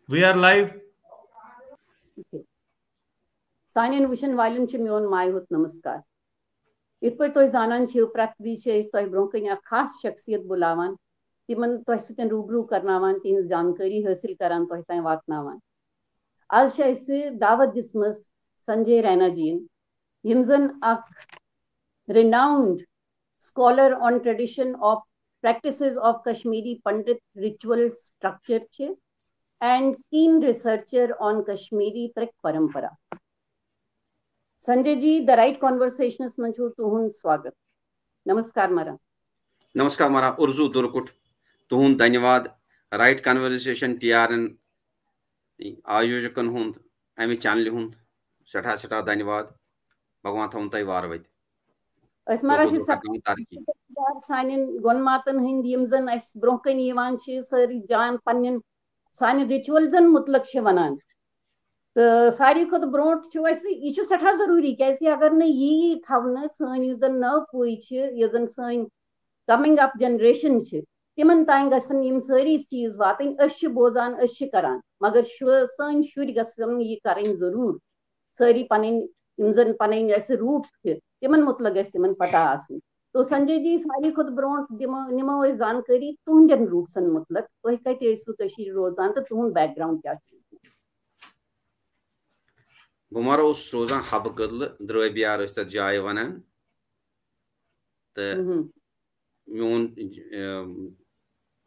We are live. Sanin Vishan Violin Chimion Mayhut Namaskar. It per to Zanan Chiu Pratviche is to Bronkin a khas shaksiyat bulawan. Timan to Sitan Rubru Karnavan, Tin Zankari, Hersil Karan to Vatnavan. As I say, Davat Dismas, Sanjay Ranajin, Himzan a renowned scholar on tradition of practices of Kashmiri Pandit ritual structure and keen researcher on Kashmiri Trek Parampara. Sanjay ji, the right conversations manchu tuhun swagat. Namaskar mara. Namaskar mara Urzu Durkut tuhun धन्यवाद right conversation TRN आयोजकन हुंद अमी channel हुंद सठा सठा धन्यवाद भगवान थौन तय वारवत अस्मरा शि Sannin गोनमातन Hind यमजन अस broken यवान छ सारी जान पन्नन सानि रिचुअल्सन मुतलक छ वनान तो सारी खुद ब्रोट छ वैसे ये छ सठा जरूरी कैसे अगर न ये थवन सन युजन न पुई छ यजन सन कमिंग अप जनरेशन छ तिमन ताई गसन यम सारी चीज वातन अस छ बोजान अस छ करान मगर सन शुर गसन ये करन जरूर सारी पनिन यमजन पनिन ऐसे रूट्स छ तिमन मुतलक गस तिमन पता आसन तो संजय जी सारी खुद ब्रोट निमो वे जानकारी तुहंदन रूट्सन मुतलक तो कते ऐसु कशीर रोजान तो तुहन बैकग्राउंड क्या बुमारो रोजान हब कदल द्रबियार जाय वनान तो मोन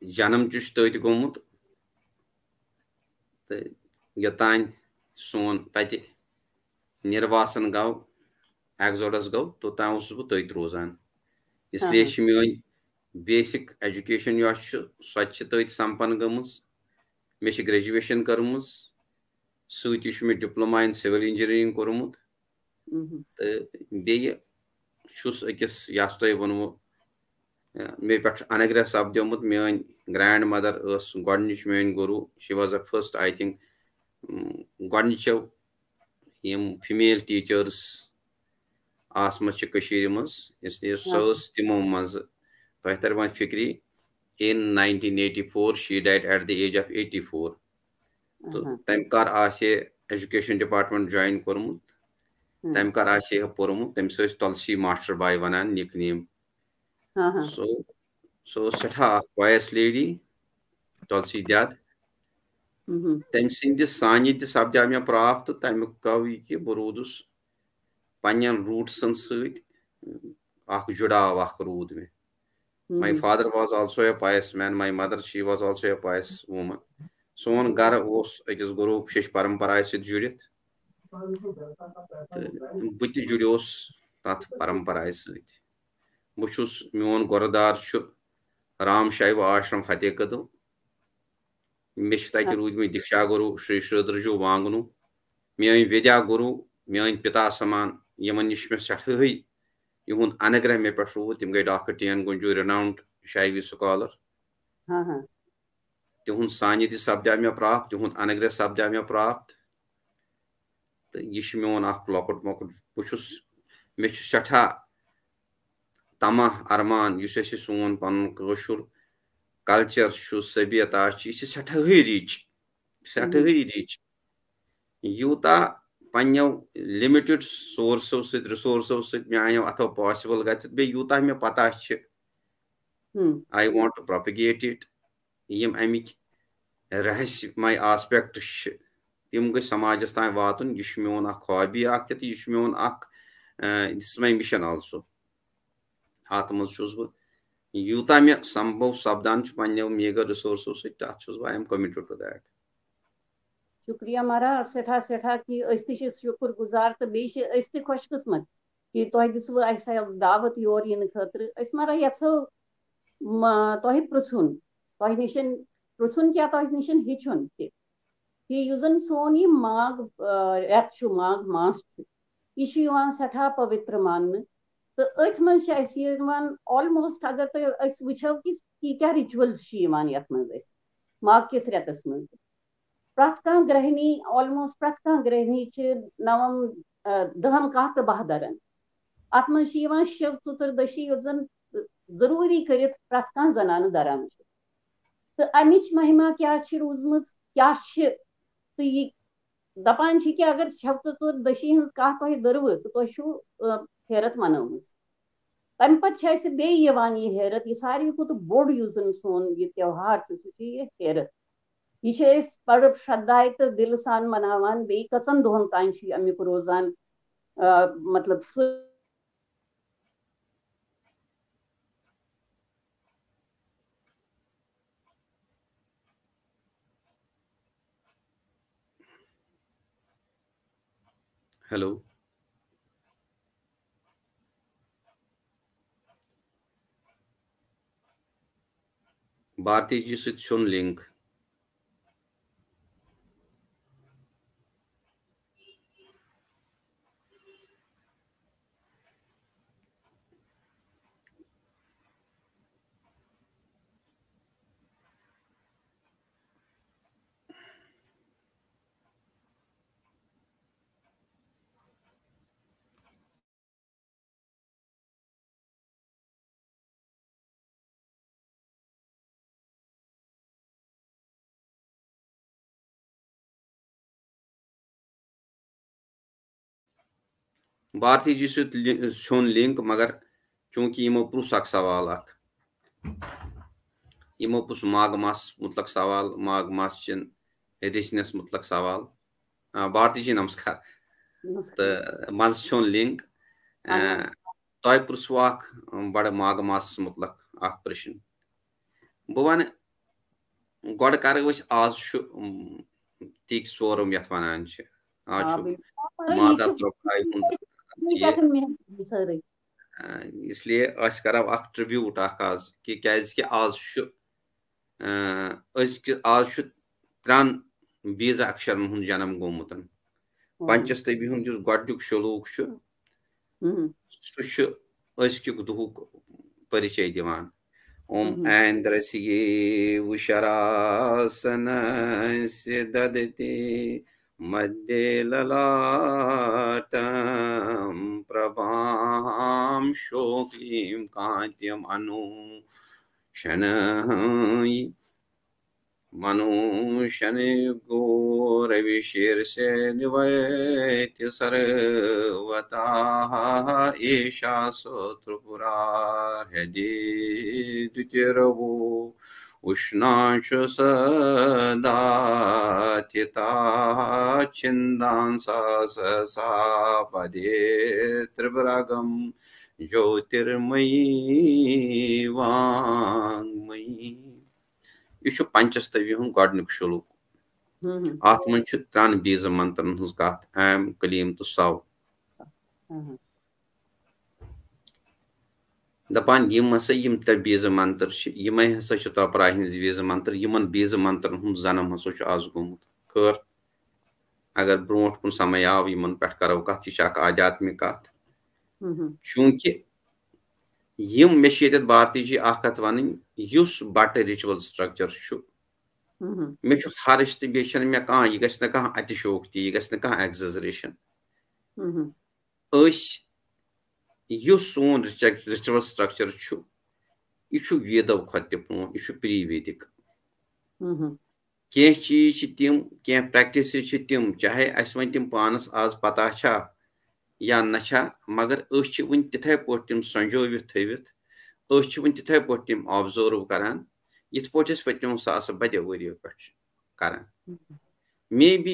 जन्म चुश तत गोमुत तो योतान सोन तत निर्वासन गो एक्सोडस गो तो तस बह तथ रोजान इसलिए मोन बेसिक एजुकेशन सो तथ संपन्न गम मे ग्रेजुएशन कर्म सत मे डिप्लोमा इन सिविल इंजीनियरिंग कोर्मुत तो बेस अकिस यस तुह वनमो मे पे अनग्रह सपद्योमुत मेन ग्रैंड मदर गोडनिच मेन guru she was a first I think गोडनिचो यम फीमेल टीचर्स आसमत मज इसलिए सो तमो मज तुह तर फिक्री in 1984 she died at the age of 84 तो तम कर एजुकेशन डिपार्टमेंट ज्वाइन कोर्मुत तम कर पोर्मुत तमिस तुलसी मास्टर बाय वनान निक नेम सो सठा वॉयस लेडी तुलसी दद तम सिंद सानिध्य सपदा मे प्राप्त तमिक गो यह बह रूदस पन्न रूट्सन सत जुड़ाव रूद मे my father was also a pious man my mother she was also a pious woman सोन गर अकिस गुरु शिश परंपरा सत जुड़ित बह जुड़ोस तथ परंपरा सत बहुस मोन गुरदार राम शैव आश्रम फतेह कदल मे तत रूदम दीक्षा गुरु श्री श्रीधरजू वांगनू मेन विद्या गुरु मेन पिता समान यमन निश मे सठहै इहुंद अनग्रह मे पे रूद तम गई doctor TN. गुंजू renowned Shaivi scholar तिहुंद सानिध्य सपदा मे प्राप्त तिहुंद अनग्रह सपदा मे प्राप्त तो यह मोन लकुट मकुट बहुस मे सठा तमा अरमान सोन पन कल्चर सभ्यत यह सठहै रिच यूता पन्नो लिमिटेड सोर्सो रिसोर्सो मे आयो अथवा पॉसिबल गे यूता मे पता I want to propagate it यम अमिक रहस्यमय आस्पेक्ट तम गई समाजस तान वातुन यह मोन हॉबी तो यह मोन दिस माय मिशन आल्सो अत मज बह यूता मे संभव सपदान पन्नो मीगर रिसोर्सो सत I am committed to that शुक्रिया मारा सठा सठा कि शुक्र गुजार तो बे खुशकिस्मत कि तुह दिसव दावत योर इन खतर मारा यछो तुह पृछुन तुह निशन पृछुन क्या तुह निशन हेचुन कि युजन सोन यह माघ रेत माघ मास यह सठा पवित्र मान तो अथ मज ऑलमोस्ट अगर तुम वो कि क्या रिचुअल्स ये माघ किस रेतस मज प्रत कह ग्रहणी ऑलमोस्ट प्रत कह ग्रहणी नवम दहम कह तो बह दरन अत मज शिव चतुर्दशी जरूरी कर प्रत कह जनान दरान तो अमिच महिमा क्या रोजम क्या तो ये दपान कि अगर शफ्त तो दशी हज कह तुह दर्व तो तुह हैरत मनम तम पे ये हैरत ये सारे खुद बोड़ सोन यह त्यौहार सह हैरत यह बड़ श्रद्धाए तो दिल सान मनावान बे कचन दोहन तान अमुक रोजान मतलब हेलो भारती जी सुन लिंक भारती जी सुन लिंक मगर चूंकि यमो पुरुष अख सवाल यमो पुरुष माघ मास मुतलक सवाल माघ मास चन रिचनेस मुतलक सवाल भारती जी नमस्कार तो मज सुन लिंक तय पुरुषो अख बड़ माघ मास मुतलक अख प्रश्न बह वन गोड कर आज तीक सोरम यथ वनान आज मादा त्रोकाय इसलिए करो अख ट्रिब्यूट आज कि आज आज त्रन बीज अक्षर हूं जन्म गोमुत पंचस्तवी हूं गोडुक शलूक सह दुहुक परिचय दिवान ओम ऐन्द्रसी उशरासन ददते मध्य ललाटम प्रभाम शोक्लीं कांत्यम अनु शनयि मनुष्यन गोरविशीर्षे निवैत्य सर्वता ईशा त्रिपुरा हृदि द्वितीयरवो उष्णांशु सदा चिता छिन्दांसा सा पदे त्रिपुरागम ज्योतिर्मयी वांगमयी यह पंचस्तवी हूं गोडनुक शलूक अत मन त्रन बीज मंत्रन हज कथ ऐम कलीम तो सव दपान यम हसा यम त्रे बीज मंत्र यम हसा तोपरा हिंद बीज मंत्र यमन बीज मंत्रन हूं जन्म हसा आज गोमुत खैर अगर ब्रोट कुन समय आव यमन पे करो कथ यह आध्यात्मिक कथ चूंकि यम मे भारती जी अत वन बट रिचुअल स्ट्रक्चर मे हर्श तो बे मे कह यह गि कह अतिशोक्ति यह गि कह एग्जरेशन सोन रिचुअल स्ट्रक्चर यह वेदों खुद ब्रो यह प्री वैदिक कह चीज तम कह प्रैक्टिस तम चाहे अस वन तम पानस आज पता या ना मगर वन तिथे पे तम संजोवित थवित वन तिथे पे तम ऑब्जर्व करान यथ पे पत्मो सास बदो वरियो पे करान मे बी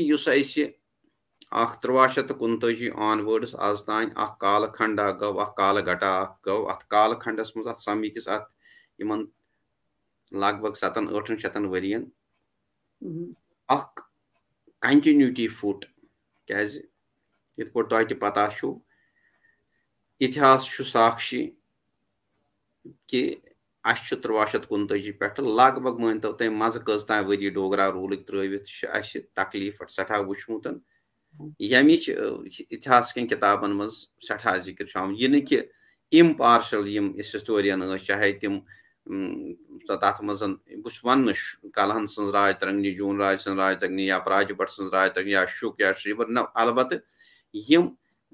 1319 ऑनवर्ड्स आज तान काल खंडा गो काल घटा गो अत काल खंडस मज समीकिस लगभग 7-8 वरियन कंटिन्यूटी फुट क्या ये पे पता इतिहास साक्षी कि 1319 पे लगभग मानतो तुम मज कज तान वरी डोगरा रूल त्रित तकलीफ सठा वुचमुत यमिच इतिहास कन किताबन मज सठा जिक्र यह न कि इम्पार्शल हिस्टोरियन चाहे तम तथ मज बस वन कलहन सज राज तरंगनी जून राज सज राज तरंगनी या प्राज भट्ट सज राज तरंगनी या शुक या श्रीवर न अलबत् यम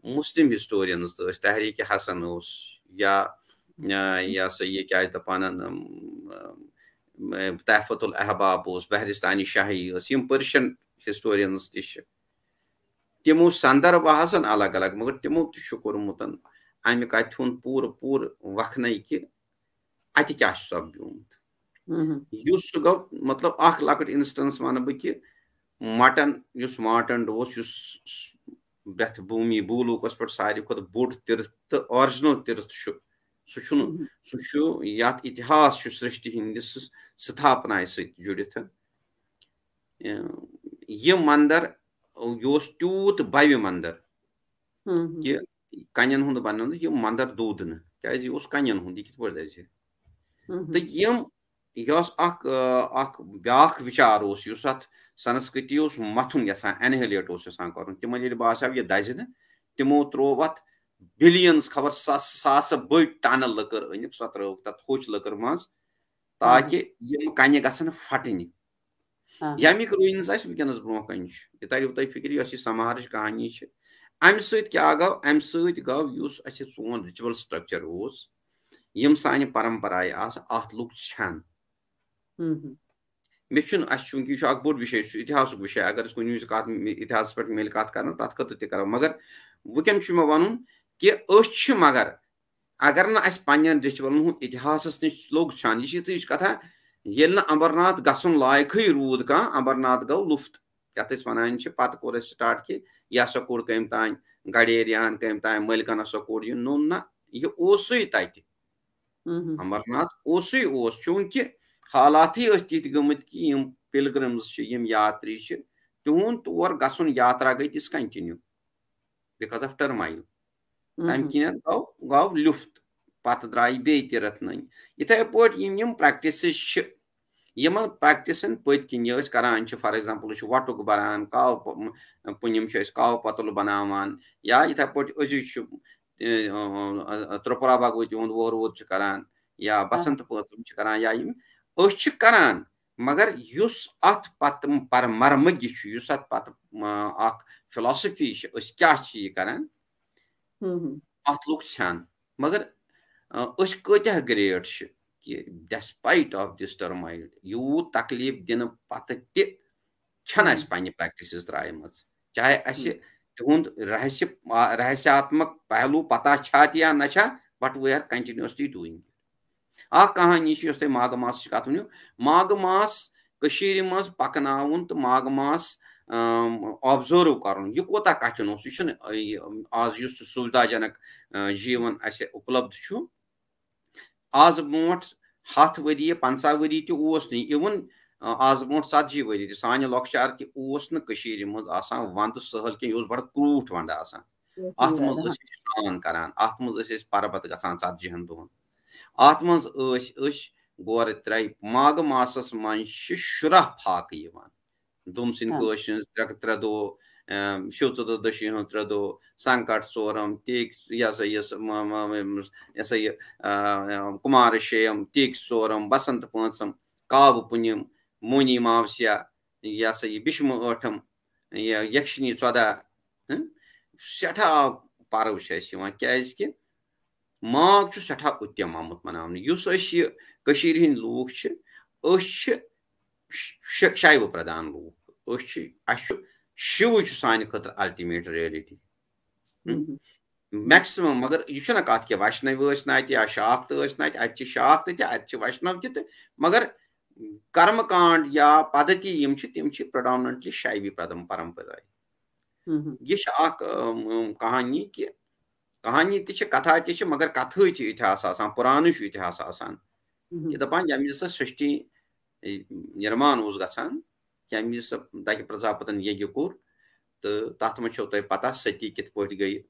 मुस्लिम हिस्टोरियंस तहरीक हसन या सा ये क्या दपान Tahfat al-Ahbab Bahristani Shahi Persian historians timo sandarbh asan alag alag magar timo kormut amik athun pur vakhnai ki ati kya sabbyumut yus go matlab akh lakut instance wan ba ki mutton yus mutton dos yus beth bhumi bulukos pat sari khod bod tirth original tirth su yat itihas srishti hindis sthapna sit judith ye mandar yos tut bavi mandar ki kanyan hund banan ye mandar dudna kaz yos kanyan hund kit pur daise te yem yos ak byak vichar os yusat sanskriti os mathun yasan annihilate os yasan karun timali basa ye dazina timo trovat billions khabar saas boi tunnel lakar anik satra tat khoch lakar mas taaki yem kanya gasan fatini yamik ruins as wikenas bron kanch itari utai fikri asi samaharish kahani che am suit kya gav am suit gav yus asi son ritual structure os yem sani paramparai as at luk chan mission as chunki shu ak bod vishay itihasuk vishay agar isko news kat itihas pat mel kat karna tat khat te kara magar weekend shuma wanun ki osh magar agar na as panyan ritual hu itihasas ni log chan yishi tis katha yelna Amarnath gasun laikhai rood ka Amarnath gav luft yatis wanan che pat kore start ki ya sakor kaim tain gaderian kaim tain melkana sakor you nonna ye osui taiti Amarnath osui os chunki halati asti gumit ki yim pilgrims che yim yatri che tuhun tor gasun yatra gai discontinue because of turmoil time kinat gav luft pat drai beitirat nain ita port yim practices yeman practice and put kinyos karan for example shu watuk baran kaw punyam shu kaw patul banaman ya ita port oju shu tropara bagut yon wor karan ya basant patum karan ya yim osh karan magar yus at patum par marmagi shu yus at pat ak philosophy shu kya chi karan at luk chan magar osh kotah great shu despite of this turmoil you taklif din patati chana spani practices draimats chahe ase tuhund rahasyatmak pehlu pata chat ya nacha but we are continuously doing it kahani shi oste mag mas katunu mag mas kashiri mas paknaun to mag mas observe karun ye kota kachno shun az yus suvdajanak jeevan ase uplabdh chu आज मोट हाथ worry 50 worry ते ओस नि even आज मोट 70 worry ते साने लक्षार के ओस न कशीर मज आसान वंद सहल के योस बड़ क्रूट वंड आसान आत मज अस स्नान करान आत मज अस परबत गसान 70 हन दोन आत मज अस गोर त्राई माघ मासस मन शुरा फाक यवान दुमसिन कोशंस त्रक दो Shilta Dashin Trado, Sankat Soram, takes yes, Kumarisham, takes Soram, Basant Ponsam, Kavu Punyam, Muni Mavsia, yes, Bishmu Urtam, Yakshini Twada, shut up Parushes, you want Kaski. Mark to shut up with your mammoth manam. You saw she Kashirin Luch, Ush Shaiva Pradan Lu, Ush Ashu. Shiv sign ultimate reality. Maximum mother you should not cut Vaishnav night, ya shark night, at shark, at Vaishnav jit, Magar Karma Kand, ya Padati Yimchi predominantly Shaivi Pradam Paramparai. Gishak Kahani Ticha Katha Tisha Magar Kathu Itasasan, Puranish Itasasan. The Panjamisa Srishti Yerman Uzgasan. Yamis Daki Prajapatan Yegur, the Tatmachotai Pata Seti Kit Portigay,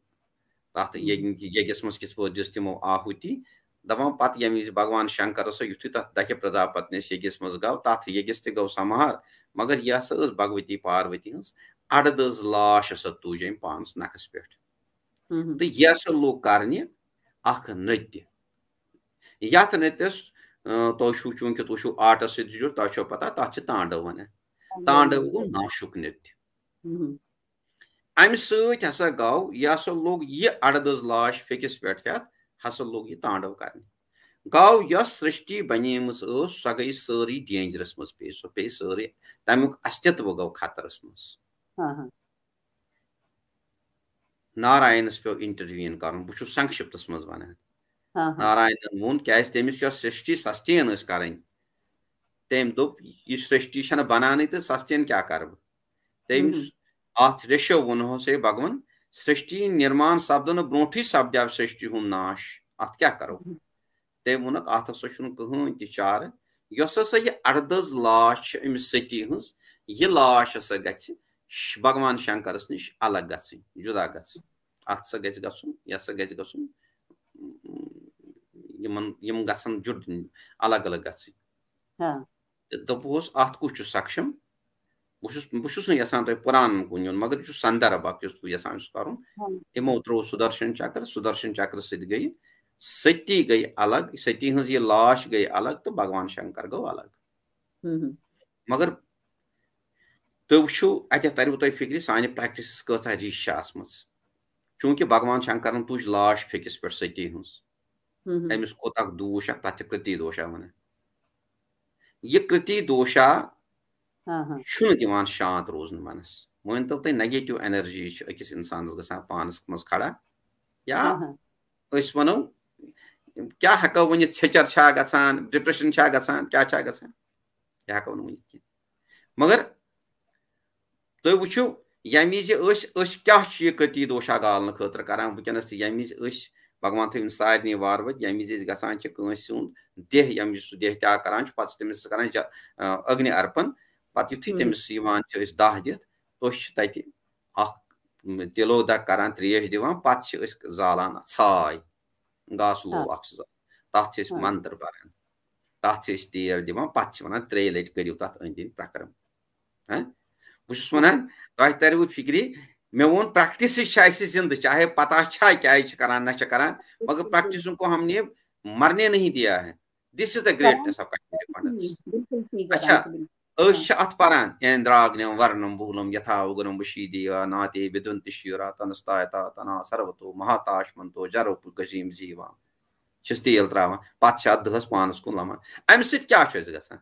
Tata Yegas Muskis for Justimo Ahuti, the one Pat Yamis Bhagwan Shankar, so you took Daki Prajapatnes Yegis Musgao, Tata Yegistigo Samar, Magar Yasas Bhagavati Parvitins, others lash as a tujem pans nakaspert. The Yasa lo Karni, Aka Neti Yatanetes, Toshu Chunketoshu artist, Tasho Pata, Tachitanda one. Tandavu Nashuknet. I'm so Tasa Gau, Yaso log ye Adadas lash, Fikis Petat, Hasal logi Tandav Karni. गौ yes सृष्टि बनेमस सो गई सारी dangerous मज पे सो पे सारी तमुक अस्तित्व गो खतरस मज नारायणस पे इंटरवीन कर बहुत संक्षिप्त मज वन नारायणन वोन क्या तमिस सृष्टि सस्टेन कर तम दोप यह सृष्टि बनान तो सस्टेन क्या कर तमिस अत रेशो वोनो से भगवान सृष्टि निर्माण सपदन ब्रोठे सपद्याव सृष्टि हूं नाश अत क्या करो तम वोनक अत हसा कहें तह चार यस हसा यह अड़दज लाश अमिस सती हज यह लाश हसा गि भगवान शंकरस निश अलग गई जुदा गई अत सा गन यह सा गन गसन जुड़ अलग अलग गई दोपस अत कुछ सक्षम बहुत यसान तुम पुरान कुन यून मगर यह संदर्भ यसान कर यमो त्रो सुदर्शन चक्र सत गई सती गई अलग सती हज यह लाश गई अलग तो भगवान शंकर गो अलग मगर तुम वो अत तरव तुम फिक्र सान प्रैक्टिस कह रिश चूंकि भगवान शंकर तुज लाश फेकिस पे सती हज अमिस कोत दोष तथ कृति दोषा वन यह कृति दोषा दिवान शांत रोजन मनस वन तो तुम नेगेटिव एनर्जी अकिस इंसान गसान पानस मज खड़ा या वनो क्या हेको वन छचर गसान डिप्रेशन गसान क्या गसान यह हेको वन मगर तुम वो यम विज क्या कृति दोषा गालन खतर कर वनस यम विज भगवान थन सारे वार वत यम विज गसान देह यम सह देह त्या कर तमिस कर अग्नि अर्पण पत युथु तमिस दह दित तत तिलोदक कर त्रेश दिवान पत जालान छाय गास लो तथ मंत्र परान तथ तेल दिवान पत वन 3 लट करू तथ अंद प्रक्रम बहुत वन तुम तरव फिक्री मे वो प्रैक्टिस जिंद चाहे पता क्या करान ना करान मगर प्रैक्टिस को हमने मरने नहीं दिया है this is the greatness of Kashmiri pandits अच्छा अत पान इंद्राग्नम वर्णम बहुलम यथा उग्रम वशीदेव नाते विदुंत शिरा तनस्तायता तना सर्वतो महाताशमंतो जरोप गजीम जीवा छस तेल त्रावान पत दहस पानस कुन लमान अम सत क्या गसान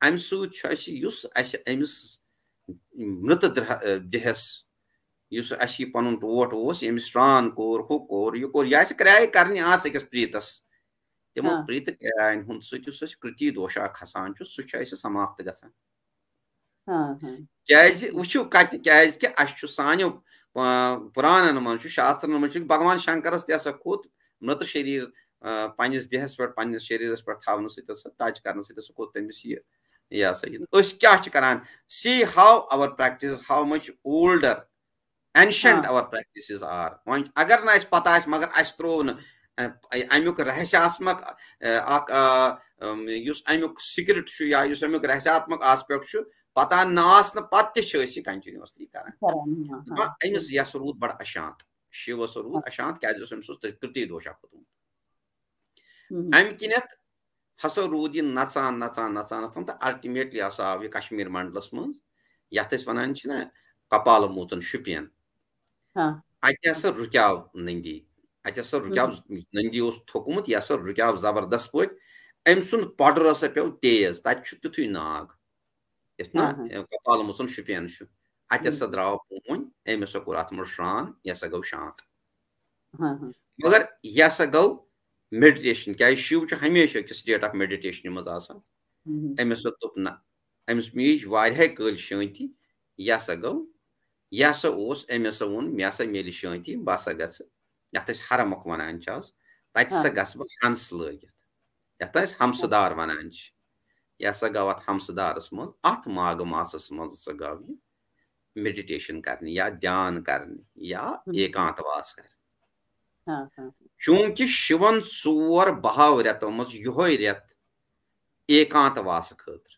अम समिस मृत देहस पन टोट यमिस श्रान कोर हु कोर यह कोर यह क्राय करने अकिस प्रीतस तमो प्रीत क्रायन हुंद सत कृति दोषा खसान सह समाप्त गसान वो कत सानो पुरान मन शास्त्र मन भगवान शंकरस तह खोत मृत शरीर पन्निस देहस पे पन्निस शरीरस पे थवन टच कर खोत तमिस यह क्या करान see how our practice how much older ancient our practice are वो अगर ना पता मगर त्रो अमुक रहस्यात्मक अमुक सिक्रेट या अमुक रहस्यात्मक आस्पेक्ट पता नास पत कंटिन्यूसली कर अमिस यस रूद बड़ अशांत शिवस रूद अशांत क्या कृति दोषा खोतमुत अम किनत हसा रूद यह नचान नचान नचान नचान तो अल्टीमेटली हसा आव यह कश्मीर मंडलस मज यथ वन कपाल मूतन शुपियन अत हसा रुक्याव नंदी अत हसा रुक्याव नंदी थोकमुत यह हसा रुक्याव जबरदस्त पे अम सुंद पडर हसा पे तेज तथ तिथु नाग ना कपाल मूतन शुपियन अत हसा द्राव पून अम हसा कोर अत मज श्रान यह हसा गो शांत मगर यह हसा गो मेडिटेशन क्या शिव हमेशा कि स्टेट ऑफ मेडिटेशन मज अमिस दोप ना अमिस मीज वारिया कल शांति यह हसा गो यह हसा अमिस वोन मे हसा मिल शांति बह हसा गस यथ हरमुख वन तत हसा गस बह हंस लगित यथ हमसदार वन यह हसा गो अत हमसदारस मज अत माघ मासस मज हसा गो यह मेडिटेशन करने या ध्यान करने या एकांतवास कर चूंकि शिवन 4 बहाव रेतो मज योय रेत एकांतवास खतर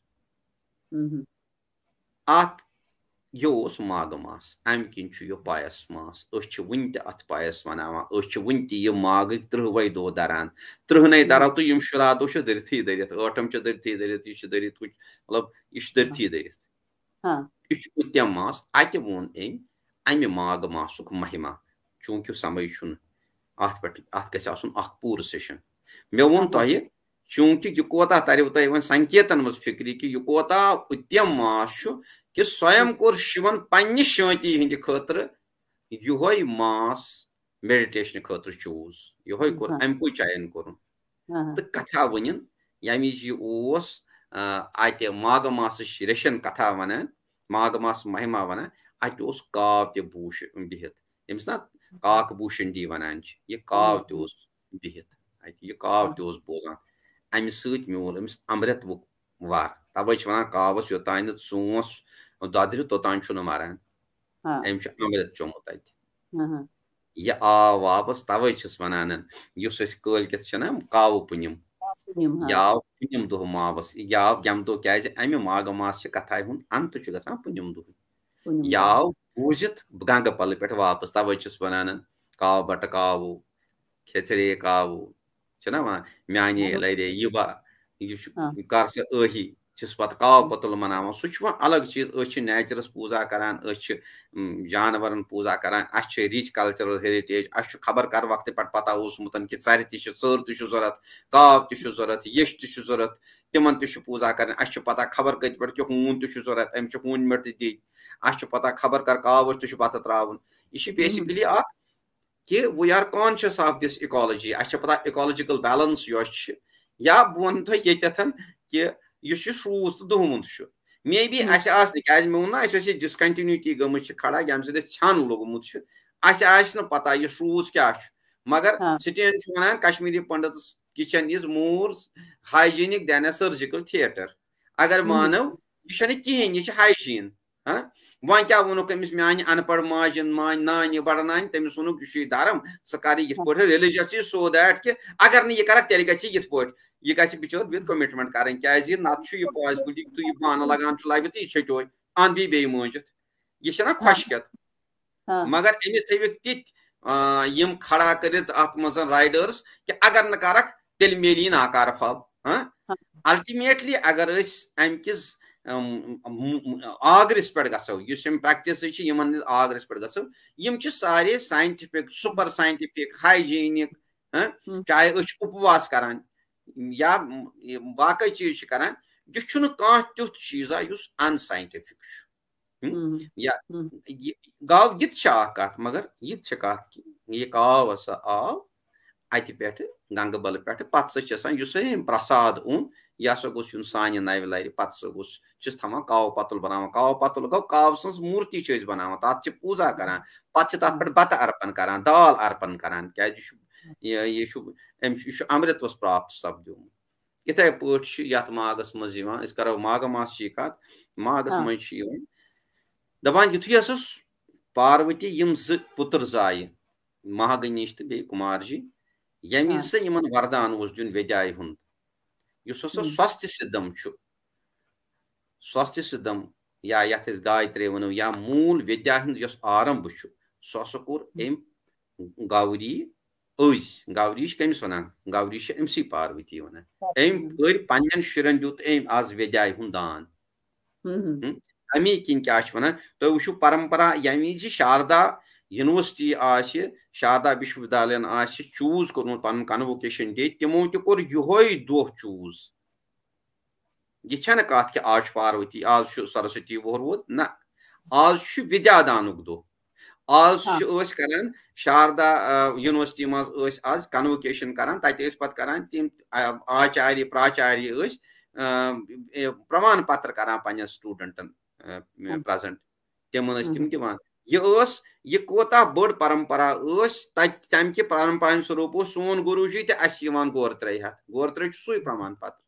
अत यह माघ मास अम किन यह पायस मास वन अत पायस वनावान वन यह माघ 30 दो दरान 30 दरो तो यम शुरा दो दरथी दरित 8 दरथी दरित यह दरित मतलब यह दरथी दरित यह उत्तम मास अत वोन अमि माघ मासुक महिमा चूंकि समय अत पे अत गूर सेशन मे वो तुह चूंकि यह कोता तरव तुम वो संकेतन मज फिक्री कि यह कोता उत्तम मास कि स्वयं कोर शिवन पन्ने शांति हंद खतर योह मास मेडिटेशन खतर चूज योह कोर अमुक चयन कोर तो कथा वन यम यह अत माघ मास रेशन कथा वन माघ मास महिमा वन अत काव त बूश बिहित यमिस ना काक बूशंडी वन यह काव त बिहित यह काव त बोजान अमि सत म्यूल अमिस अमृत वार तवे वन कावस योतान सोस ददर तोतान मरान अमिस अमृत चोमुत अत यह आव वापस तवे वनान कलकत काव पुनिम याव पुनिम दह मावस याव यम दह क्या अमि माघ मास कथा हुंद अंत ग पुनिम दह याव बूजित गंग पल पे वापस तवे वनान काव बट काव खेचरे काव वन माने लरे यह कर से अही पे काव पतुल मनावान सह अलग चीज नेचरस पूजा करान जानवरन पूजा करान अ रिच कल्चरल हेरिटेज अ खबर कर वक्त पे पता ओसमुत कि चर तर तूरत काव तूरत यश तूरत तिमन पूजा कर पता खबर कत पे कि हून तूरत अम हून मिट दी पता खबर कर कावस तु पत त्रावन यह बेसिकली कि we are conscious of this ecology पता इकोलॉजिकल बैलेंस या बह वन तुम कि शूज तो दुहमुत मे बी क्या मे वो ना डिसकंटिन्यूटी गम खड़ा यम छन लोगमुत पता यह शूज क्या मगर स्टेन one Kashmiri Pandit kitchen is more hygienic than a surgical theatre अगर मानो यह कहें यह हाइजीन वन क्या वो अमिस मानि अनपढ़ माजन मान नानि बड़ नानि तमिस वो यह धर्म सह कर रिलीजियसली सो दैट कि अगर नहीं कर तेल गह बिचर विद कमिटमेंट कर क्या नत यह पॉसिबिलिटी तु पान लगान लबि तो यह छो अन बे माजित यह खुशकत मगर अमिस थविक तिम खड़ा कर राइडर्स कि अगर न कर तेल मिली नाकार फल अल्टीमेटली अगर अमकिस आगरस पे गो प्रैक्टिस आगरस पे गो सारे साइंटिफिक सुपर साइंटिफिक हाइजीनिक चाहे उपवास करान या बाकी चीज करान यह कह तुथ चीजा अनसाइंटिफिक या गाव ये मगर ये कत कि यह काव सा आव अत पे गंग बल पे पे प्रसाद ओन यह गोस सान नव लर पे गोस थवान काव पतुल बनावान काव पतुल गो काव सज मूर्ति बनावान तथ पूजा करान पे तथ पे बत अर्पण करान दाल अर्पण करान क्या अमृतवस प्राप्त सपद्योमुत इथे पे माघस मज करो माघ मास की कत माघस मज दपान युथु पार्वती यम पुत्र जाय महागणेश तो बे कुमार जी यम वरदान दिन विद्याय हुंद स्वास्थ्य सिद्धम स्वास्थ्य सिद्धम या यथ गायत्री वनो या मूल विद्या हुंद आरंभ सह कोर गौरी गौरी कमिस वन गौरी अमसी पार्वती वन कर पन्न शुरन दुत आज विद्याय हुंद दान अमी किन क्या वन तुम वो परंपरा यमी शारदा यूनिवर्सिटी शारदा विश्वविद्यालय चूज कोर्मुत पन कन्वोकेशन डे तिमो तोर यह दह चूज यह कत कि आज पार्वती आज सरस्वती वोर वोत ना आज विद्यादान दह आज करान शारदा यूनिवर्सिटी मज आज कन्वोकेशन करान तत करान तिम आचार्य प्राचार्य प्रमाण पत्र करान पन्न स्टूडेंटन प्रेजेंट तिमन तिम दिवान यह कोता बड़ परंपरा तम कि परंपरा स्वरूप सोन गुरुजी तक गौर त्रे सू प्रमाण पत्र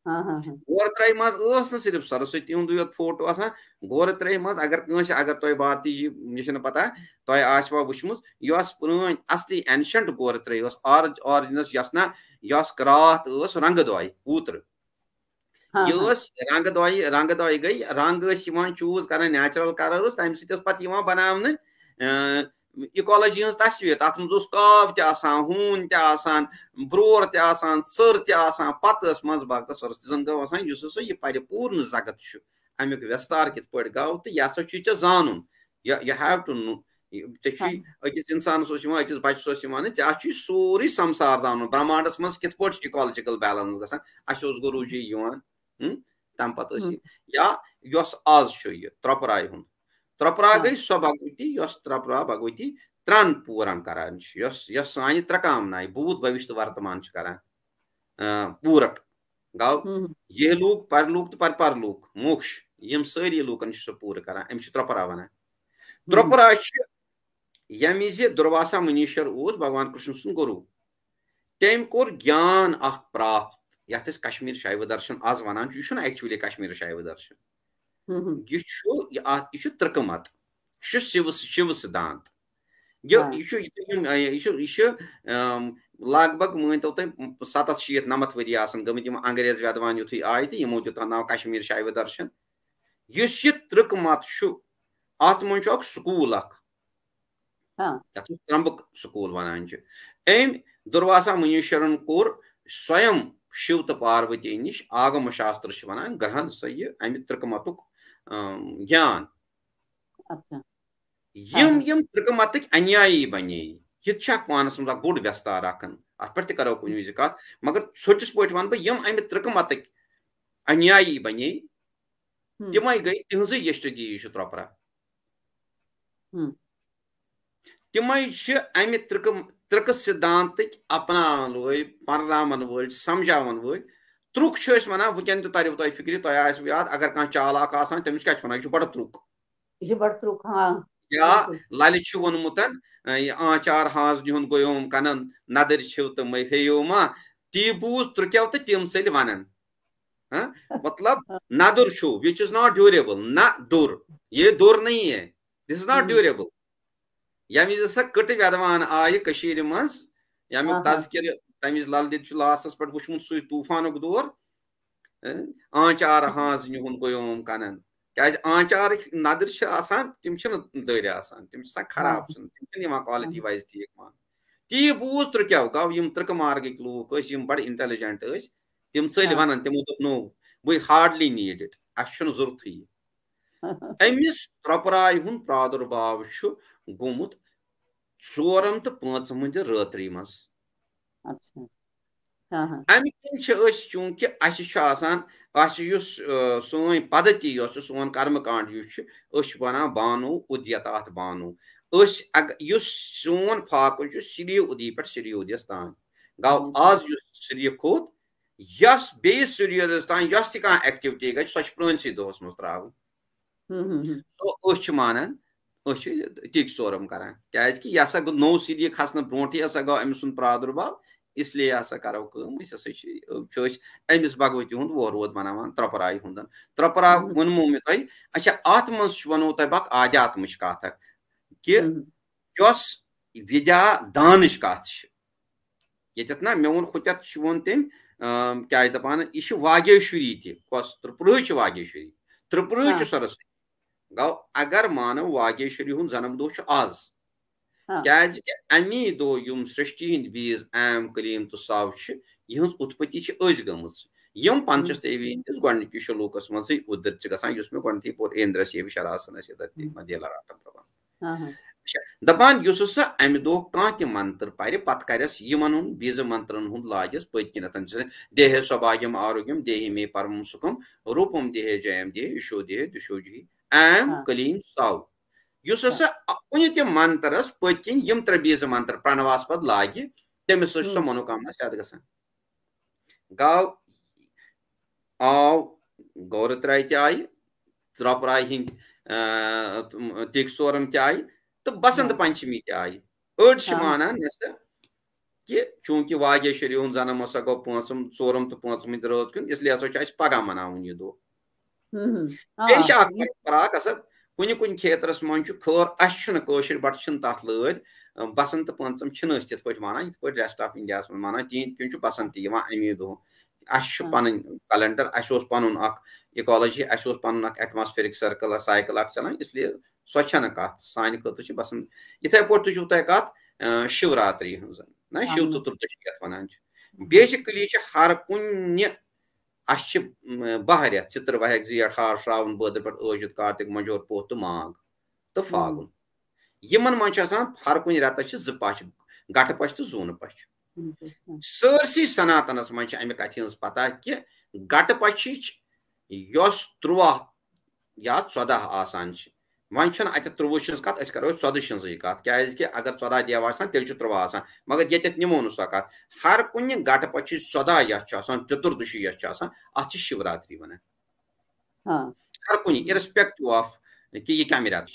गौर त्रे मज सिर्फ सरस्वती हुंद फोटो गौर त्रे मज अगर तुम भारती जी यह पता तुम आवा वुचमुत यह पुरान असली एंशंट गौर त्रे ऑरिजिनस यह रात रंग दोय ऊत्र यह रंग दोय गई रंग चूज कर नेचुरल कलर्स तम पे बनाने इकोलॉजी हज तस्वीर तथ मज काव तून ब्रोर तर तत मज भगत सरस्वती गो यह परिपूर्ण जगत अमुक विस्तार कित पे गो तो यह सा जानन यू हैव टू अकिस इंसानस अकिस बच्चस ऐ सोरे संसार जान ब्रह्मांडस मज कित इकोलॉजिकल बैलेंस गसान अस गुरुजी तम पे या आज यह त्रपराय हुंद त्रपरा गई सो भगवती त्रपरा भगवती त्रन पूरन करान सान त्रकामनाय भूत भविष्य वर्तमान करान पूरक गो ये लूक परलूक तो परलूक मोक्ष यम सारी लूकन पूर करान अम त्रपरा वन त्रपरा यमि दुर्वासा मुनीश्वर भगवान कृष्ण सुन गुरु तम कोर ज्ञान प्राप्त ये कश्मीर शैव दर्शन आज वनान यह एक्चुअली कश्मीर शैव दर्शन यह त्रिकमत शिव सिद्धांत यह लगभग मानतो तुम 70-90 वरी गमित अंग्रेज वेदवान युथु आय तो यमो दित नाव कश्मीर शैव दर्शन यह त्रिकमत अत मन स्कूल त्रंबक स्कूल वनान अम दुर्वासा मुनीश्वरन कोर स्वयं शिव तो पार्वती निश आगम शास्त्र वनान ग्रहण सा यह अमि त्रिकमतुक ज्ञान यम त्रिकमत अन्यायी बने यह पानस मज बोड़ व्यस्तार अत पे करो कुछ वि कत मगर सोचिस पे वन बह यम अमि त्रिकमत अन्यायी बने तम गई तिज यष्टि त्रपरा तम अमि त्रिक सिद्धांत अपनावन वल पर्रावन वल समझावन वल त्रुक वन वुकन तर तुम फिक्र तुम याद अगर कह चालाक तमिस क्या वन यह बड़ त्रुक या लल वोनमुत आचार हाज निहुन गोयोम कनन नदर तो हेयो मा ती बूज त्रुक्यो तो तम चल वन मतलब नदुर विच इज नॉट ड्यूरेबल न दुर ये दुर नहीं है दिस इज नॉट ड्यूरेबल यम सा कट वेदवान आय मज यमुक तजकिर तमिज लल दित लास्टस पे वुचमुत सू तूफानुक दौर आचार हाज निहुन गोयोम कनन क्या आचार नदर तम दर तम खराब तम क्वालिटी वाइज ठीक मान ती बूज त्रुक्यो गो यम त्रिक मार्ग लूक बड़ इंटेलिजेंट तम चल वन तमो दोप no we hardly need it अस जरूरत अमिस त्रपराय हुंद प्रादुर्भाव गोमुत 4 तो 5 रात्रि मज अमि चूंकि सोन पद्धति सोन कर्मकांड वन बानो उद्यत अत बानो सोन फाकुन श्री उदी पे श्री उदयस तान गो आज श्री खोत यस बेस सूर्योदयस तान यस तह एक्टिविटी गई सो प्रणसी दोहस मज त्रा मानान टिक सोरम करान क्या यह हसा गो नौ सीढ़ी खसन ब्रोट हसा गो अमिस प्रादुर्भाव इसलिए हसा करो अमिस भगवती हुंद वो रोद मनावान त्रपराय हुंदन त्रपरा वनमो मे तुम अच्छा अत मज वनो तुम आध्यात्मिक कथ कि विद्या दानिश कथ ये ना मे वो हुत वो तम क्या दपान यह वागेश्वरी तस त्रिपुरा वागेश्वरी त्रिपुरा सरस्वती गो अगर मानो वागेश्वरी हुंद जन्म दो आज क्या अमी दो युम सृष्टि हिंद बीज आम कलीम तो साव यह उत्पत्ति गम पंचस देवी गोनिक शलोकस मज उदृत मे गोथी पोर इंद्रस ये शरासन मध्यलराटम प्रभा दपान सा अमि दो कह त मंत्र पर पत करस यमन बीज मंत्रन हुंद लागस पत्किन देहे सौभाग्यम आरोग्यम देहि मे परम सुखम रूपम देहे जयम देहे यशो देहे दिशो जी आम कलीम साव कुन तम मंत्रस पत्किन यम 3 बीज मंत्र प्रणवास पद लागे तमिस सो मनोकामना सद गसान गो आव गौरत्राय आय त्रपराय हिंद तिक सोरम आय तो बसंत पंचमी आय अड़ मानान कि चूंकि वागेश्वरी हुंद जन्म हसा गो 4 तो 5 रात कुन इसलिए हसा पगह मनावन यह दो परंपरा कुन कुन खेत्रस मन खर अशर बट तथ लर बसंत पंचम तिथ पे माना ये रेस्ट ऑफ इंडिया माना तिहद क्यों बसंत अमी दो पन कैलेंडर पन इकोलॉजी पन एटमॉस्फेरिक सर्कल साइकिल चलान इसलिए सो कत सान खत बसंत इथे पे तुझु तुम कत शिवरात्रि ना शिव चतुर्दशी वन बेसिकली हर कुन अस बह रेत चित्र वह जेठ हार श्रावन बदर पे ٲشِتھ कार्तिक मंझोर पोह तो माघ तो फागुन यमन मंच हर कुछ रतस ज पच गट पच तो जून पच सरसी सनातनस मंच अमे कथ पता कि गट पच 13 या 14 आसान वन अत 13 कत करो 14 कत क्या अगर 14 देव तेल 13 आसान मगर ये निमो न सो कत हर कुछ गट पच 14 चतुर्दशी अत शिवरात्रि वन हर कुछ इरस्पेक्टिव ऑफ कि यह कम रत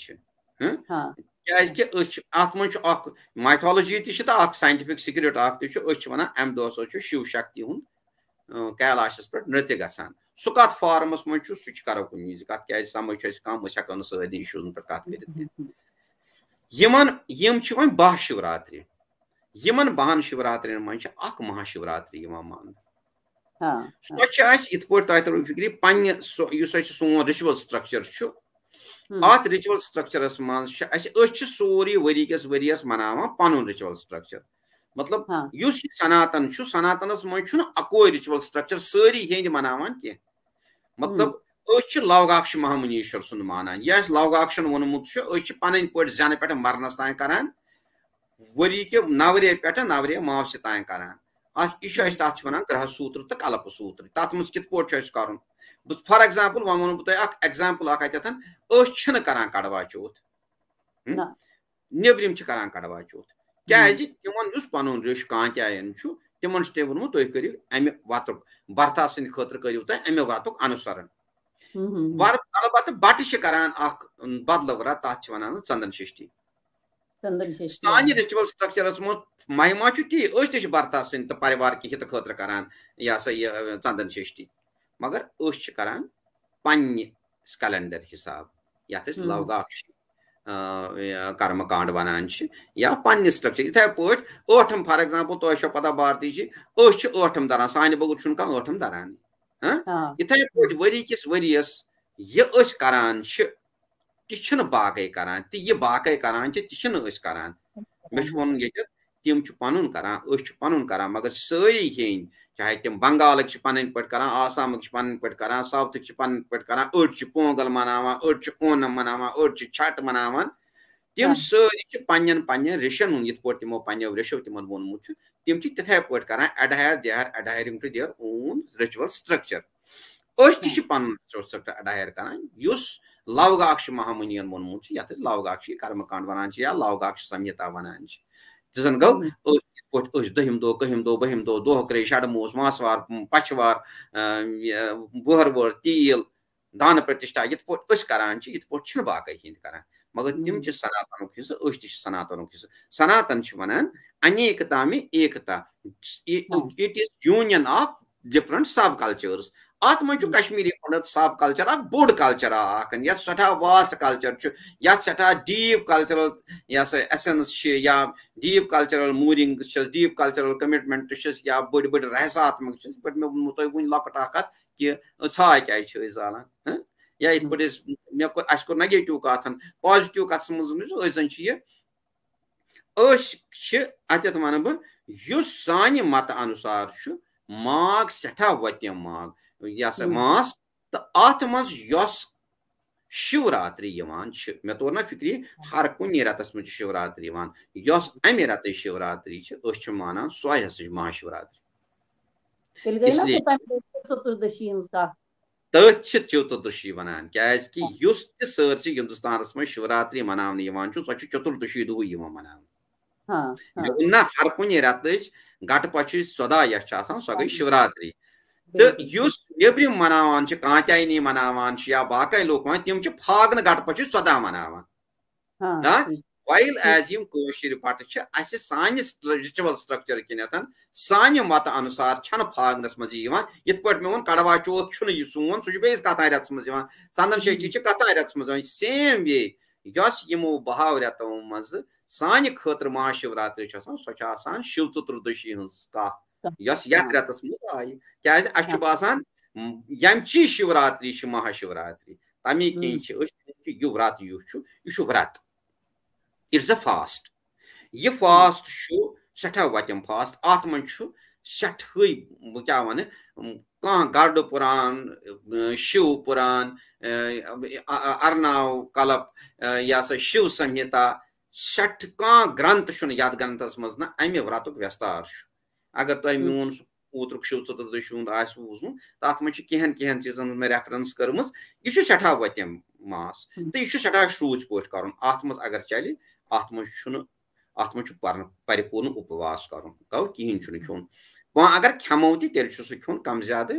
अत मन माइथोलॉजी तो साइंटिफिक सीक्रेट वन अम दह शिव शक्ति हूँ कैलाशस पे नृत्य गसान सह कत फॉर्मस मन सह करो कुन विज कत क्या समझ कम हेको सारे इशूजन पे कत कर वन 12 शिवरात्रि यमन 12 शिवरात्रि मन महाशिवरात्रि मान सह पे तुम फिक्री पे सोन रिचुअल स्ट्रक्चर अत रिचुअल स्ट्रक्चरस मज सोरी वरी किस वरियस मनावान पनुन रिचुअल स्ट्रक्चर मतलब युस सनातन सनातनस मज अको रिचुअल स्ट्रक्चर सारी हेंद मनावान कह मतलब लवगाक्ष महामुनीश्वर सुंद मानान यह लवगाक्षन वोनमुत पन पे जन पे मरनस तान करान वरी के नवरे पे नवरे मावस तान करान तथ वन ग्रह सूत्र तो कल्प सूत्र तथ मज कित कर फॉर एग्जाम्पल वन वो तुम एग्जाम्पल अतन करान कड़वा चौथ नेबरिम करान कड़वा चौथ क्या तिमन पन रिश कांत्यायन तिमन तुम वोनमुत तुम करो अमे वतुक बर्ता सद खतर करो तुम अमे वतुक अनुसरण अलबत् बट करान बदल व्रत तथ वन चंदन षष्ठी सान रिचुअल स्ट्रक्चरस मज महिमा ती बर्ता सद तो परिवार के हित खतर करान यह सा यह चंदन षष्ठी मगर करान पन्ने कैलेंडर हिसाब यथ लवगाक्ष कर्मकांड वनान या पन्ने स्ट्रक्चर इथे पे 8 फॉर एग्जाम्पल तुम पता भारती 8 दरान सान बगुर कह 8 दरान इथे पे वरी किस वरियस यह करान ती बाक़ी करान यह बाक़ी करान ती करान मे वन ये तिम पनुन करान मगर सारी हें चाहे तुम बंगाल पन पे करान आसाम पन पे करान साउथ पन पे करान पोंगल मनावान ओनम मनावान छठ मनावान तिम सारी पन्न पन्न रिशन हूँ ये तिमो पन्नो रिशो तिमन वोनमुत तिम तिथे पे करान adhering to their own ritual structure ती पन स्ट्रक्चर अडहर करान लवगाक्ष महामुनियन वोनमुत ये लवगाक्ष कर्मकांड वनान या लवगाक्ष संहिता वनान जन गो दहिम दो कहम दो बहिम दो दोहक्रे षडमोस मासवार पछवार बुहरवर तील दान प्रतिष्ठा ये करान ये बाक़ी हिंद करान मगर तिम सनातन हिस्से सनातन हिस्से सनातन वनान अनेकता में एकता it is union of different subcultures अत मज कश्मीरी पंडित सब कल्चर बोड़ कल्चर ये सठा वास्ट कल्चर ये सठा डीप कल्चरल एसेंस या deep cultural moving deep cultural commitment या बड़ बड़ रहसात्मक पे मे वो तुम वन लकट कत कि छा क्या जालान या इत पे मे कोर नेगेटिव कथन पॉजिटिव कथ मज अत वन बह सान मत अनुसार माघ सठा वत्यम माघ यह मास तो अत मज शिवरात्रि मे तोर ना फिक्री हर कुन रतस मज शिवरात्रि अमे रत शिवरात्रि मानान सो महाशिवरात्रि इसलिए तथ चतुर्दशी वनान क्या सरसी हिंदुस्तान मज शिवरात्रि मनान सो चतुर्दशी दुह मनान ना हर कुन रत गट पच 14 सो गई शिवरात्रि तो नेबरिम मनावान कांत्यायनी मनावान या बाकी लोग तिम फागन गट पच 14 मनावान वाइल एज यम पट सान रिचुअल स्ट्रक्चर किन सान मत अनुसार फागनस मज इत पे मे वो कड़वा चौथ सोन सह बेस कतान रत्स मज चंदन षष्ठी कतान रत्स मज सेम वे यमो 12 रेतों मज सान खतर महाशिवरात्रि सो शिव चतुर्दशी हज कथ रेतस मज आई क्या बासान यमची शिवरात्रि महाशिवरात्रि तमी किन यह व्रत यह व्रत इट्स अ फास्ट यह फास्ट सठा वतम फास्ट अत मन सठे क्या वन कह गर्द पुराण शिव पुराण अर्नाव कल्प या शिव संहिता सठ कह ग्रंथ यथ ग्रंथस मज ना अमे व्रतुक विस्तार अगर तुम मोन ओतरुक शिव चतुर्दशी वूजम तथ मे कहन कहन चीजन मे रेफरेंस कर्म यह सठा वतम मास तो यह सठा शूज पे कर अत मज अगर चल अत मज परिपूर्ण उपवास कर गो कहें खोन वह अगर खमो तेल सह खोन कम ज्यादा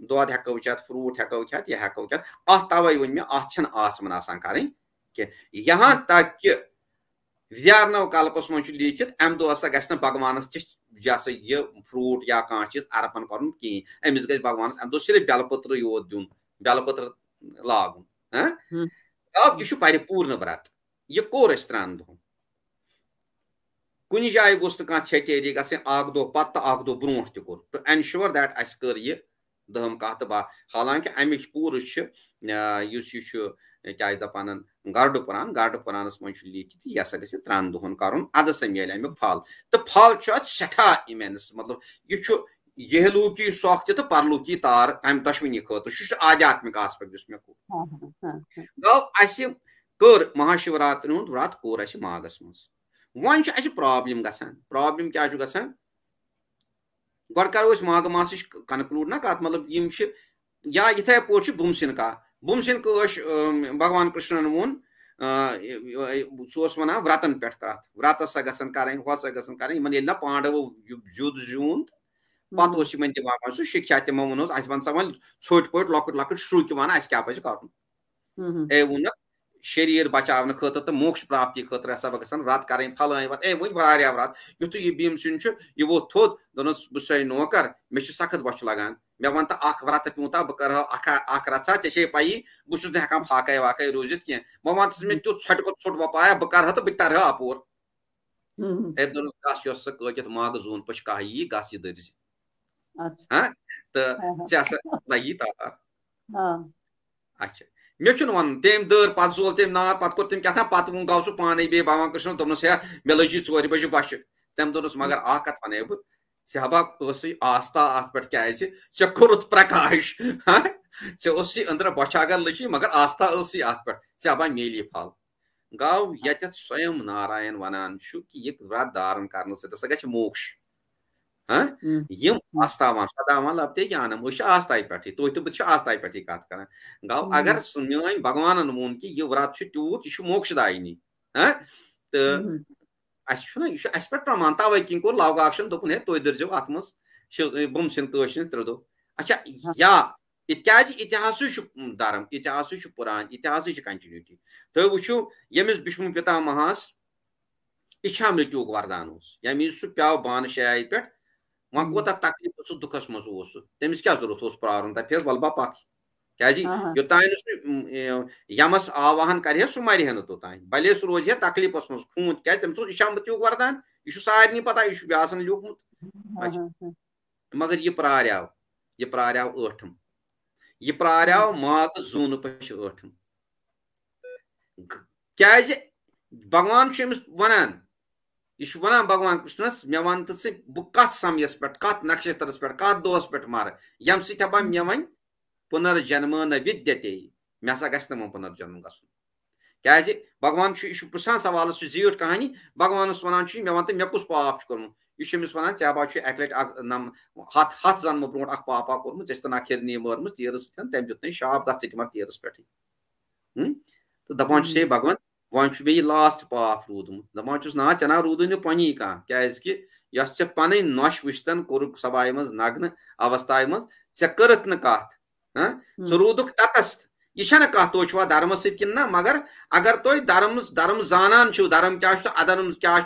दोद हेको चेत फ्रूट हेको खेत यह हेको खेत अत तवे वन मे अत आचमन आसान करें यहाँ तक कि व्यारनव कल्पस मज लिखित अम दो हसा गि भगवानस यह यह फ्रूट या कह चीज अर्पण कर कहें अमिस ग भगवानस अम दो सिर्फ बेलपत्र योत दिन बेलपत्र लागुन यह परिपूर्ण व्रत यह कोर 3 दोहन कुछ जाए गोस कह छेटेरी गख दो पत् अख दो ब्रो टू एनश्योर दैट अस कर यह दहम कह तो हालांकि अमिच पूर क्या दपान गर्ड पुरानस मज लिखित यह हसा गि 3 दोहन कर अद सा मिले अमुक फल तो फल सठा इमेंस मतलब यह यहलूकी सोख तो परलूकी तार अम दशवनी खुद आध्यात्मिक आस्पेक्ट मे गो अस कर महाशिवरात्रि हूं व्रत कोर अस माघस मज वन प्रॉब्लम प्रॉब्लम क्या गो करो माघ मास कनक्लूड ना कत मतलब या इथे पे बुमसिन कह बुमसिन भगवान कृष्णन वोन वन व्रतन पे कत व्रत सा गन करें ना पांडवो युद्ध जून पत दिवान सह शिक्षा तमो वो वन सा वो छोट पे लकुट लकुट श्रुक वन अस क्या कर वो शरीर बचाव खतर तो मोक्ष प्राप्ति खतर हसा व्रत करें फलान वत वो व्रत युथ यह भीमसिन यह वो थोद दोनस बह नौकर मे सख्त बच लगान मे वन तो व्रत प्यूता बह कर रचा ऐसे पी बहुत हेकान फाक वाक रूजित कह वह वन मे तुथ छोट छोट वपाया बह कर तो बह तर अपोर दोनस गस माघ जून पश कह यी गस यह दर्ज तो लगी तार अच्छा मे वन तम दर पत जोल तम नाद पत कोर तम क्या पत वो गो सह पान बे भगवान कृष्ण दोपनस हे मे लजी 4 बजे बश तम दोनस मगर कत वन बह सहबा आस्था अत पे क्या कोरुत प्रकाश ऐ अंदर बश अगर लची मगर आस्था अत पे सहबा मेली फल गो ये स्वयं नारायण वनान कि यह व्रत धारण कर सह गि मोक्ष यम आस्था सदा लभते ज्ञानम आस्था पे तुह तो बह आस्था पे कत कर गो अगर मान भगवान वोन कि यह व्रत तूत यह मोक्षदायिनी तो अस पे प्रमाण तवे किन कोर लवगाक्षन दोपन हे तुह दर्जो अत मज बुमसिन कशर 3 दो अच्छा या इतिहास धर्म इतिहास पुरान इतिहास कंटिन्यूटी तुम वो यमिस भीष्म पितामहस इच्छा मृत्युक वरदान यमिस सह प्याव बान शाय पे वह कोता तकलीफ सह दुखस मज तमिस क्या जरूरत प्रारुन तथ वल बह पक क्या योतान यमस आवाहन कर सह मर तोतान भले सह रोज तकलीफस मज खून क्या तमिस इच्छा मृत्युक वरदान यह सारे पता यह व्यासन लिखमुत मगर यह प्रार्याव 8 यह प्रार्याव माघ जून पश 8 क्या भगवान वन यह वन भगवान कृष्णस मे वन तो बह कत समयस पे कत नक्षत्रस पे कत दोहस पे मर यम सपा मे वन पुनर्जन्म न विद्यते मे हसा गि वो पुनर्जन्म ग क्या भगवान यह पृछान सवाल जीठ कहानी भगवान वन मे वन तो मे कुछ पाप कर्मुत यह वन ऐबा अक लट 7 जन्म ब्रो पापा कोर्मुत तना खिरनी मरम तीर सत तम दुत शाप गि मर तीरस पे तो दपान से भगवान वन मे यह लास्ट पाप रूदमुत दपान ना चना रूद पनी कह क्या पन नश वुचतन कोर सभाय मज नग्न अवस्था मज ऐ करत न कत स रूदुक तटस्थ यह कह तुवा धर्म सत ना मगर अगर तुम धर्म जानान धर्म क्या अधर्म क्या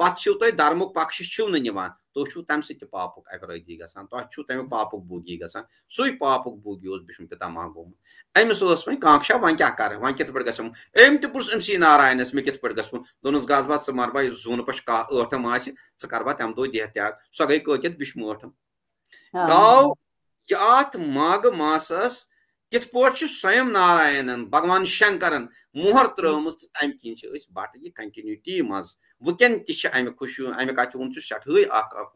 पत् तुम धर्मुक पक्ष निवान तुम तम पापुक अगरदी गसान तम पापुक भोगी गसान सु पापुक भोगी भीष्म पितामह गोमुत अमिस वो कांक्षा वन क्या कर वन कित पे गम पुछ अमसी नारायणस मे कित पे गु दोनस गस बा मरबा जून पश 8 ज करबा तम दो देह त्याग सो गई कत भीष्म 8 गौ अत माघ मासस कित पे स्वयं नारायणन भगवान शंकरन मोहर त्रम तम किन बट यह कंटिन्यूटी मज वुकन तम खुशी अमे कत वो सठे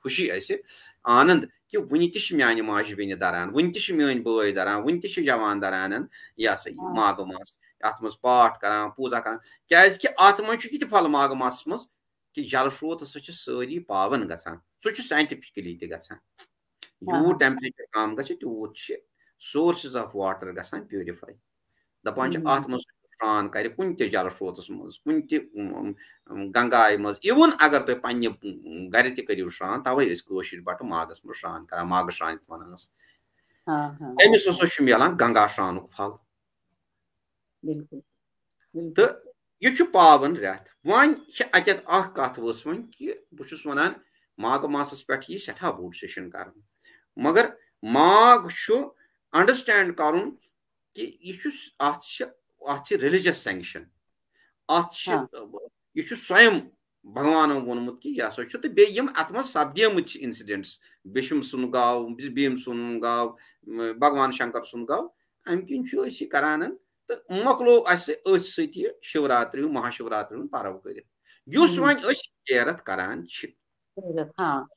खुशी आनंद कि वन मान माज बेन दरान वन मान बय दरान वन जवान दरान यह हसा माघ मास अत मज पाठ करान पूजा करान कि अत मज फल माघ मास मज कि जल स्रोत सारी पावन गसान साइंटिफिकली यूत टेम्परेचर कम गूत सोर्सेज ऑफ वाटर गसान प्यूरिफाई दपान अत मज श्रान कर कुन जल स्रोतस मज कुन गंगाय मज इवन अगर तुम पन्ने गर तू श्रान तवे बट माघस मज श्रान कर माघ श्रान वन अमिस मिलान गंगा श्रान फल तो यह पावन रेत वन अत कत वन कि बहुत वन माघ मासस पे यह सठा बोड़ सेशन कर मगर माघ अंडरस्टैंड कर कि यह रिलीजियस सैंक्शन यह स्वयं भगवान वोनमुत कि यह हसा तो बेम अत मज सपदेमुत इंसिडेंट्स बिशम सुन गाव भीम सुन गाव भगवान शंकर सुन गाव अम किन करान तो मकलो शिवरात्रि महाशिवरात्रि पर्व कर वन हेरत करान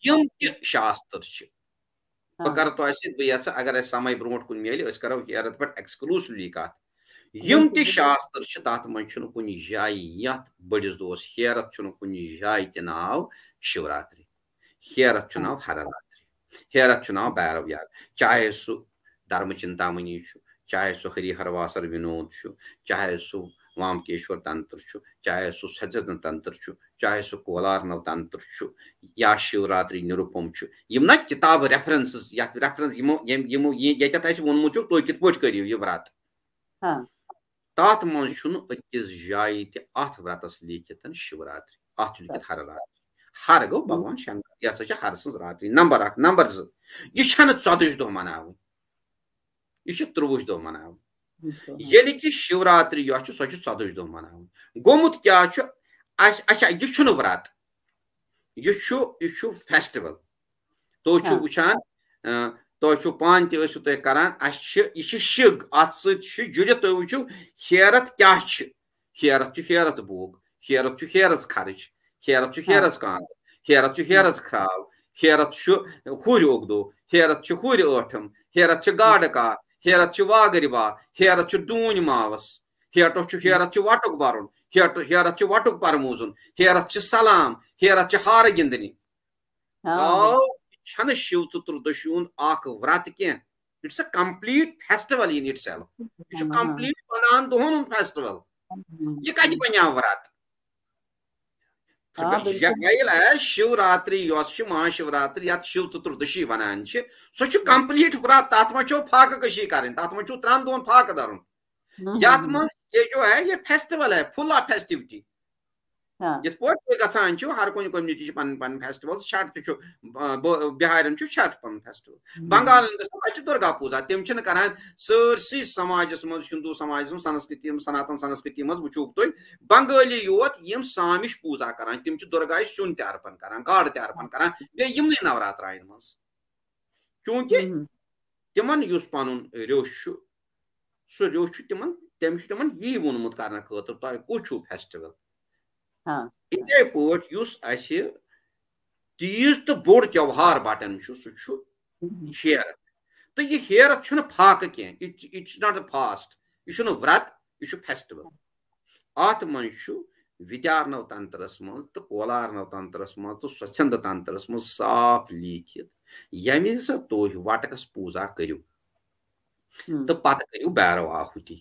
यम शास्त्र बह कर तो अगर समय ब्रो कुन मिले करो हेरत पे एक्सक्लूसिवली कत यम शास्त्र तथ मज कुन जाय यथ बड़िस दोस हेरत कुन जाय त नाव शिवरात्रि हेरत नाव हररात्रि हेरत नाव भैरव याग चाहे सह धर्म चिंतामणि चाहे सह हरिहरवासर विनोद चाहे सह वामकेश्वर तंत्र चाहे सह सचेतन तंत्र चाहे सह कोलारनव तंत्र या शिवरात्रि निरुपम यम ना किताब रेफरेंस रेफरेंस ये वोनमुत तुम कित करो यह व्रत तथ मज अकिस जाय अथ व्रतस लिखित शिवरात्रि अथ लिखित हररात्रि हर गो भगवान शंकर यह हसा हर सज रात्रि नंबर 1 नंबर 2 यह 14 दह मनाव यह 23 दह मनाव ये कि शिवरात्रि यह सह 14 दह मनाव गोमुत क्या अच्छा यह व्रत यह फेस्टिवल तो वुचान तो पान तुम करान यह शिग अत जुड़ित तुम वो हेरत क्या हेरत बोग हेरत हेरस खर्च हेरत हेरस कांद हेरत हेरस खराव हेरत हुर ओगदो हेरत हुर ٲठम हेरत गाड़ का हेरत वागर बा हेरत डून मावस हेरत वटुक बरुन हेरत वटुक परमूजुन हेरत सलाम हेरत हार गिंदनी छन शिव चतुर्दशी व्रत कह it's a complete festival in it self यह कंप्लीट 15 दोहन फेस्टिवल यह कत बना व्रत शिवरात्रि महाशिवरात्रि या शिव चतुर्दशी वनान सह कंप्लीट व्रत तथ मो फाक कशी कर तथ मो 3 दोहन फाक दरुन यथ मज ये जो है ये फेस्टिवल है फुल ऑफ फेस्टिविटी यथ पे गसान हर कुछ कम्युनिटी पन पन फेस्टिवल छठ बिहारन छठ पन फेस्टिवल बंगाल दुर्गा पूजा तम करान सरसी समाज मज हिंदू समाज संस्कृति सनातन संस्कृति मज वो तुम बंगाली योत यम सामिश पूजा करान तम दुर्गा सुन अर्पण करान गाड़ अर्पण करान बेमन नवरात्र मज चूंकि तिमन पन रोश सह रोश तम यी वोनमुत कर खतर तुम कुछ फेस्टिवल इथे पे तीज तो बोड़ त्योहार बटन सह हेरत तो यह हेरत फाक कह इट्स नॉट अ फास्ट यह व्रत यह फेस्टिवल अत मज विद्यार्णव तंत्रस मज तो कोलारनव तंत्रस मज तो स्वच्छंद तंत्रस मज साफ लिखित यमि सा तुह वटकस पूजा करो तो पत करो भैरव आहुति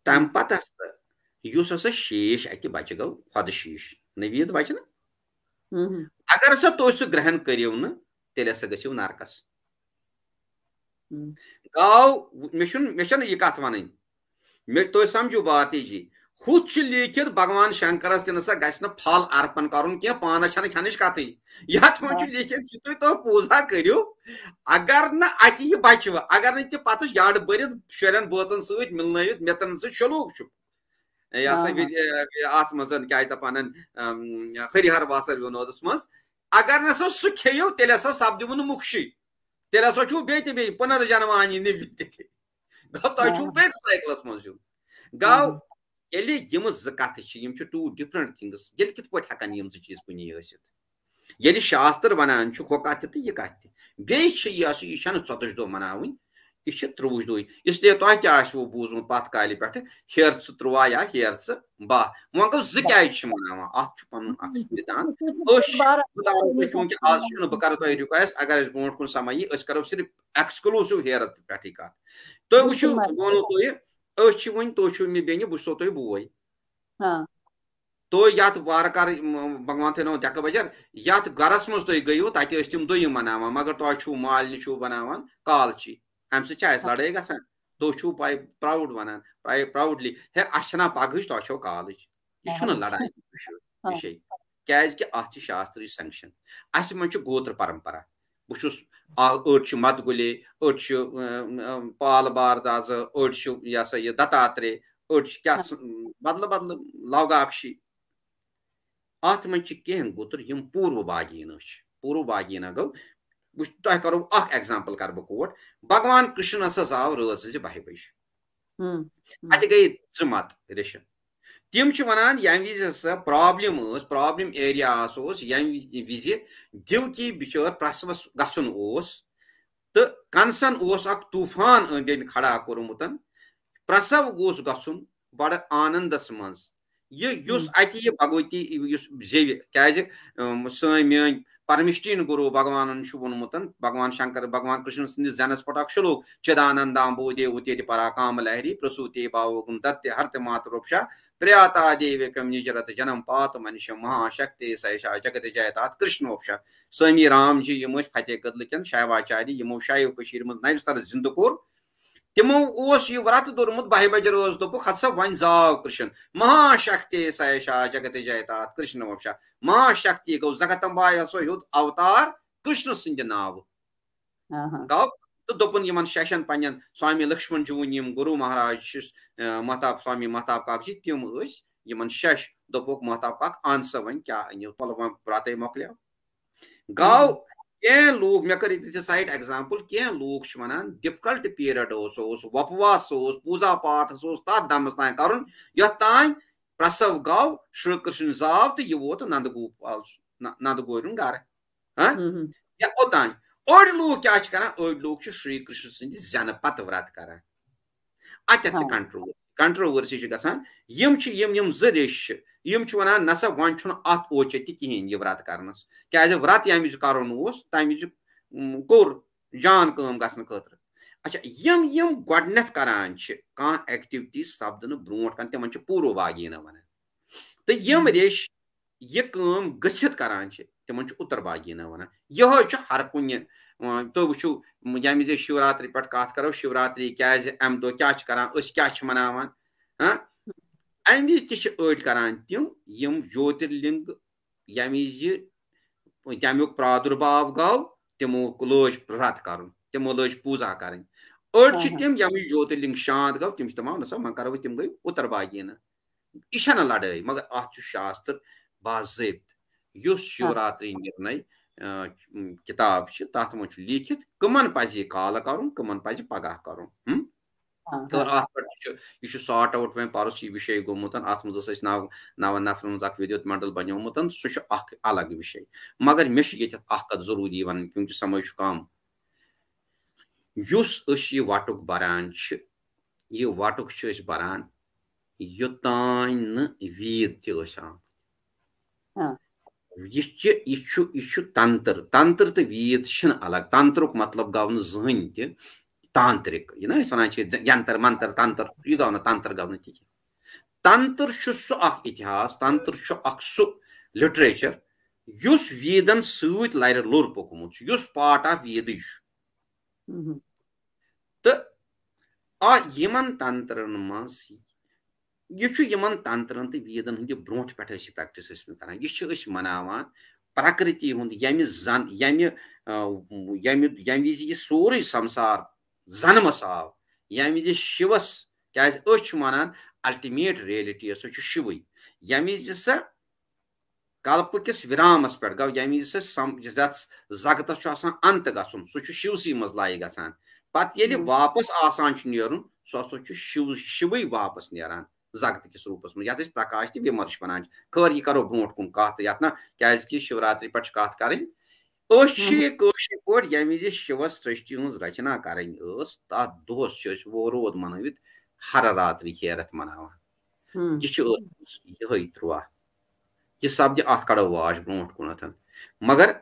तम पत हसा शीश अत बचे गो खुद शीश नवीद बचे ना अगर सा तुह सह ग्रहण करो न तेल हसा गो नरकस गाव मे यह कत वन तुम समझो बात जी हुत लिखित भगवान शंकरस तन सा गि फल अर्पण कर पानस खनिश कत यथ मज लिखित तुम तो पूजा करो अगर न अत यह बच अगर न पे याड भरत शुरन बोतन सत मिलनवित मेतन सलूक अत मज क्या दपान हरिहरवासर विनोदस मज अगर न सह खेयो तेल हसा सपद मुक्षी तेल हसा बे पुनर्जन्मानी निवि तुम पे साइकिलस मज गाव यम कत 2 डिफरेंट थिंग्स ये कित पे हेकान यम चीज कुन ये शास्त्र वनान हो कत तो यह कत बे यह 14 दह मनावन यह 23 दुई इसलिए तुह क्या बूजमुत पत काल पे हेर 13 या हेर 12 वो गो क्या मना अत पन विधान चूंकि आज बह कर तुम रिक्वेस्ट अगर ब्रो कुन समय यी करो सिर्फ एक्सक्लूसिव हेर पे कत तुम वो वो तुम तुम मे बेन बो तुम बोई तो यथ वारकार भगवान थो दक बजर यथ गरस मज तुम गो तत तम दुम मना मगर तुम मालि बनान कालची अम सह लड़ाई ग तुम पाई प्राउड वन प्राउडली हे अना पगह तुम काल यह लड़ाई विषय क्या अत शास्त्री संक्शन अस मज गोत्र परंपरा बहुस अड़ मदगुले अड़ पाल बारदाज अड़ यह सा यह दत्तात्रेय अड़ क्या बदल बदल लवगाक्षी अत मज कह गोत्र यम पूर्व बागीना गो तुह करो एग्जाम्पल कर बह कोट भगवान कृष्ण आव रज 12 बज अत गई 2 मत रेशन तम वन यम विज प्रॉब्लम एरिया यम विज दिवकी बिचर प्रसवस गन तो कंसन तूफान अंद खड़ा कोर्मुत प्रसव गोस गन बड़ आनंदस मज अत भगवती जेव क्या सन परमिष्टीन गुरु भगवान वोनमुत भगवान शंकर भगवान कृष्ण सन्दस जनस पट श्लोक चिदानंदाबोधे उते परा काम लहरी प्रसूते भावोगुम दत्ते हर्त मातृपा प्रयाता देविकम निजरत जन्म पात मनुष्य महाशक्ति सैषा जगत जयतात कृष्णोपा स्वामी राम जी यम फतेह कदल शैवाचार्य यमो शैव मज नवस्तर जिंद कोर तमो यह व्रत दोरमुत 12 बज रोज दोपुक हसा वन जाव कृष्ण महाशक्ति सैषा जगत जयतात कृष्ण वपशा महाशक्ति गो जगतम्बाय हसो अवतार कृष्ण सिंद नाव गो तो दोपन यमन शेशन पन्न स्वामी लक्ष्मण जून गुरु महाराज महताब स्वामी महताब काक जी तम यमन शश दोपुक महताब काक आंस वन क्या पल व्रत मोकल गो कह लूक मे कर साइड एग्जाम्पल कह लूक वन डिफिकल्ट पीरियड वपवास पूजा पाठ तथ दमस तान कर तान प्रसव गो श्री कृष्ण जाव तो यह वोत नंद गोरुन गर ओतान ओड लूक क्या ओड लूक श्री कृष्ण सद जन पत व्रत कर अत कंट्रोवर्सी गम रेश यम वन नसा वन अत ओचत कहें यह व्रत कर क्या व्रत यम विज कर तम विज कोर जान काम गसन खतर अच्छा यम गोडनथ करान कह एक्टिविटी सपदन ब्रो तम पूर्व बागीना वन तो यम रेश यह काम गच्छित करान तम उत्तर बागीना वन यह हर कुन तो वो यम विज शिवरात्रि पे कत करो शिवरात्रि क्या अम दो क्या मनावान अम विज अड़ करान तम यम ज्योतिर्लिंग यम विज तमुक प्रादुर्भाव गो तमो लोज व्रत कर तमो लोज पूजा कर अड़ तम यम ज्योतिर्लिंग शांत गो तम दपान नसा वह करो तम गई उत्तर बागीना यह लड़ाई मगर अत शास्त्र बाज़ाब्त शिवरात्रि निर्णय किताब तथ मज लिखित कमन पज काल कर कमन पज पगह कर यह सॉर्ट आउट वो परस यह विषय गोमुत अत मज 9 नफर मज विद्युत मंडल बनोमुत सह अलग विषय मगर मे कत जरूरी वन क्योंकि समय कम यह वटुक बरान यह वटुक बरान योतान न वीद तन यह तंत्र तंत्र तो वीद अलग तंत्रुक मतलब गो न जहन त तांत्रिक यह वन यंतर मंत्र तंत्र यह गो न तंत्र गो न तंत्र सह इतिहास तंत्र सह लिटरेचर युस वीदन सत लर लोर पोकमुत युस पार्ट ऑफ वीद तो यमन तंत्रन मज यमन तंत्रन तो वीदन हंद ब्रो पे प्रैक्टिस करान यह मनावान प्रकृति हुंद यम विज यह सोरे संसार जन्मस आव यम विज शिवस क्या वन अल्टिमेट रियलिटी सह शिव यम विज स कल्प किस विरामस पे गो यम विज जगत अंत गसन सह शिवसी मज लाई गसान पत ये वापस आसान नेरुन सह शिव वापस नेरान जगत किस रूपस में ये प्रकाश तो विमर्श वन खैर यह करो ब्रो कुन कत ये क्या शिवरात्रि पे कत कर पॉट यमि शिवस सृष्टि हूँ रचना करें तथ दोस वोरोद मनवित हर रात्रि हेरत मनावान यह 13 यह सपद अत कड़ो वाश ब्रोट कुन मगर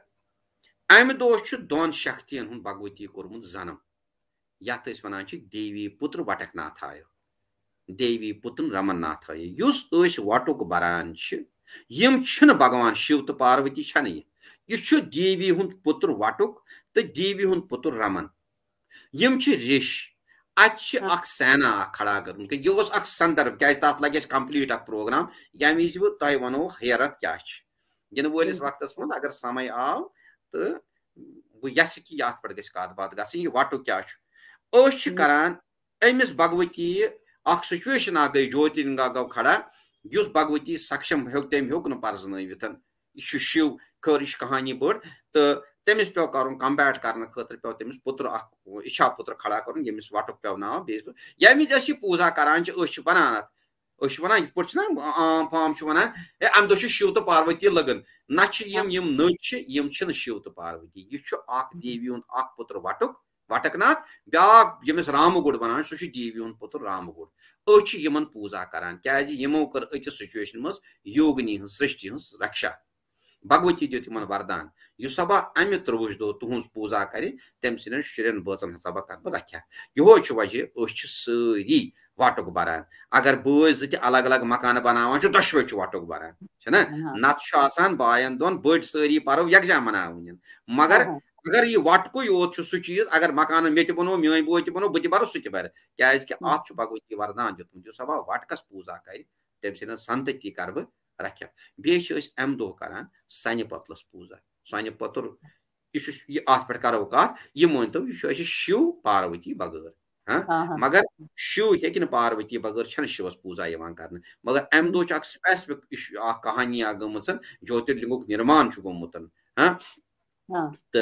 अमि दोस दोन शक्तियन हूँ भगवती कोर्मुत जन्म यथ वन देवी पुत्र वटकनाथाय देवी पुत्र रमननाथाय युस वटुक बरान यम भगवान शिव तो पार्वती छन यह देवी हुंद पुत्र वटुक तो देवी हुंद पुत्र रमन यम ऋष अख सेना खड़ा कर यह संदर्भ क्या तथ लगे कंप्लीट प्रोग्राम यम वि तुह वनो हैरत क्या इन वलिस वक्त मज अगर समय आव तो बह यस कि ये पे कत बात ग वटुक क्या करान अमिस भगवती अख सिचुएशन गई ज्योतिर्लिंगा गो खड़ा युस भगवती सक्षम तम हेक पर्जनवित यह शिव खर कहानी बड़ तो तमिस पे कर कम्बैट करने खतर पे तमिस पुत्र इच्छा पुत्र खड़ा कर यमिस वटुक पे नाव यमिस पूजा करान बनान वन इत पे आम फाम वन अम दो शिव तो पार्वती लगन नम शिव तो पार्वती यह देवी हुंद पुत्र वटुक वटकनाथ ब्या यमिस रामगुड़ वन सह देवी हुंद पुत्र रामगुड़ यमन पूजा करान क्या यमो कर अकिस सिचुएशन मज योगिनी सृष्टि रक्षा भगवती दित इन वरदान यह सबा अमि 23 दो तुहज पूजा कर तम सन शुरन बचन सबा कर रख्या यह वजह सारी वटुक बरान अगर बो ज अलग अलग मकान बनावान दशवे वटुक बरान नत बायन दोन बड़ सारी पर्व यकजा मनावन मगर अगर यह वटक योत सह चीज अगर मकान मे बनो मेन बो बनो बह बर सह बर क्या अत भगवती वरदान दितमुत सबा वटकस पूजा कर तम सन संतति कर बह रख्या बे अम दो करान सनि पतलस पूजा सनि पतुर यह पे करो कत यह वन तो यह शिव पार्वती बगैर हाँ मगर शिव हे पार्वती बगैर छन शिवस पूजा कर मगर अम दो स्पेसिफिक कहानी गम ज्योतिर्लिंगुक निर्माण गोमुत हाँ तो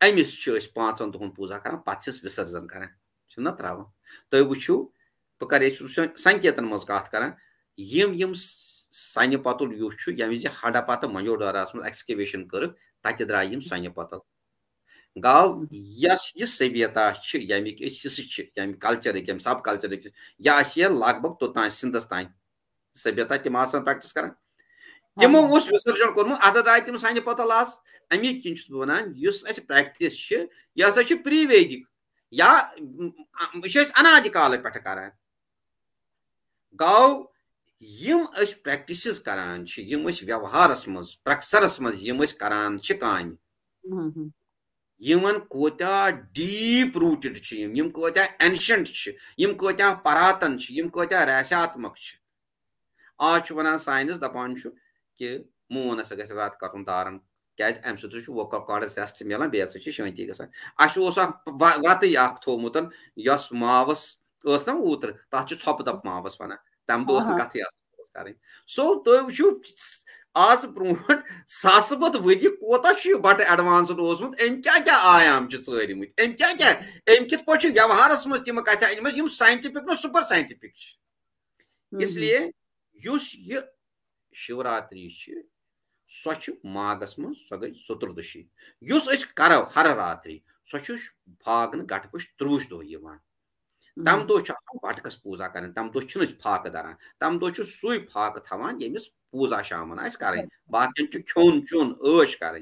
अमिस 5 दुहन पूजा कर पे विसर्जन करान त्रावान तुम वो बह कर संकेतन मज कत कर यम सनि पतुल युस यम हड़प्पा तो मंजोडरास मज एक्सकवेशन कर तत द्राय यम सनि पतुल गव यस यह सभ्यता यमिक हिस्से यम कल्चर यम सब कल्चर यह लगभग तोतान सिंधस तान सभ्यता तम प्रैक्टिस कर तमो विसर्जन कोर्मुत अत द्राय तम सनि पतुल आज अमिक किन वन प्रैक्टिस यह हसा प्री वैदिक या अनादि काल पे करान गव यम प्रैक्टिस करान यम व्यवहारस मज प्रक्सरस मज यम करान कान यमन कोत्या डीप रूटेड यम कोत्या एंशंट यम कोत्या परातन यम कोत्या रहस्यात्मक आज वन साइंस दपान कि मून हसा गस रात कर दारन क्या अम वोकल कॉर्डस रेस्ट मिलान बे शांति गसान वत थोमुत यस मावस ना ऊतर तथ छप दप मावस वन तम दो कथ कर सो तुम आज ब्रोट सास बद वरी कोता बट एडवांसड अम क्या आयाम चरिमत अम कित पे व्यवहारस मज तम कथ अनम साइंटिफिक सुपर साइंटिफिक इसलिए युस यह शिवरात्रि सो माघस मज सो गई चतुर्दशी युस करो हर रात्रि सो फागन गटपश 23 दह तम दह वटकस पूजा कर तम दह फाक दरान तम दह सुई फाक थवान यमिस पूजा शामन कर बाकी खोन चोन ऐश कर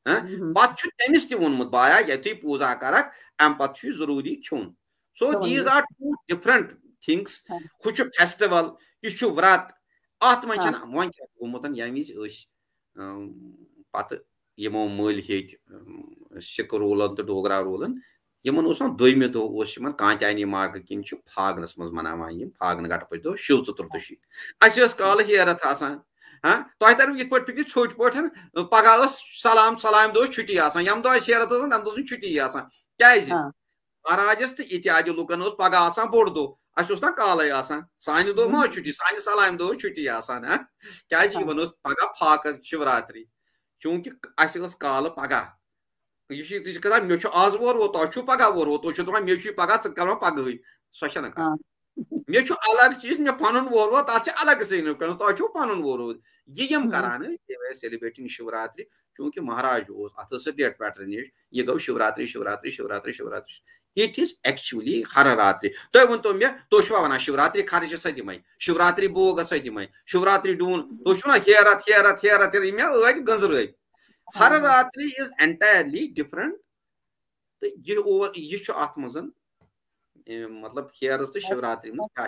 पे तमिस तोनमुत बाया ये तुम पूजा कर अम पे जरूरी खोन so these are 2 different things हु फेस्टिवल यह व्रत अत मन वो गोमुत यमि पे यमो मल हेत सिख रूलन तो डोगरा रूलन यमन दोमे दह कांटानी मार्ग किन फागनस मज मनावान फागन गटपच दह शिव चतुर्दशी अस काल हेरत हाँ तुम तरह ये फिक्र छोट पे पगह सलाम सलाम दह छुट्टी यम दह हेरत तम दह छुट्टी क्या महाराजस तो इत्यादि लुकन पगह बोड़ दह अस ना काल सान दह मा छुट्टी सान सलाम दह छुट्टी क्या पगह फाक शिवरात्रि चूंकि अस काल पगह यह मे आज वोर वो तुम पगह वोर वो तुम दपान मे पगह कर पगह सो मे अलग चीज मे पन वो तथ अलग सैन तुम पन वो ये करान सेलिब्रेटिंग शिवरात्रि चूंकि महाराज अत डेट पैटर्न यह गो Shivratri Shivratri Shivratri Shivratri it is actually हर रात्रि तुम वो तो मे तुम वन शिवरात्रि खर्च सा दिमे शिवरात्रि बोग सा दिमे शिवरात्रि डून तुम हेरत हेरत हेरत मे गंजर हर रात्रि इज एंटायरली डिफरेंट तो यह अत मज मतलब हेरस तो शिवरात्रि में क्या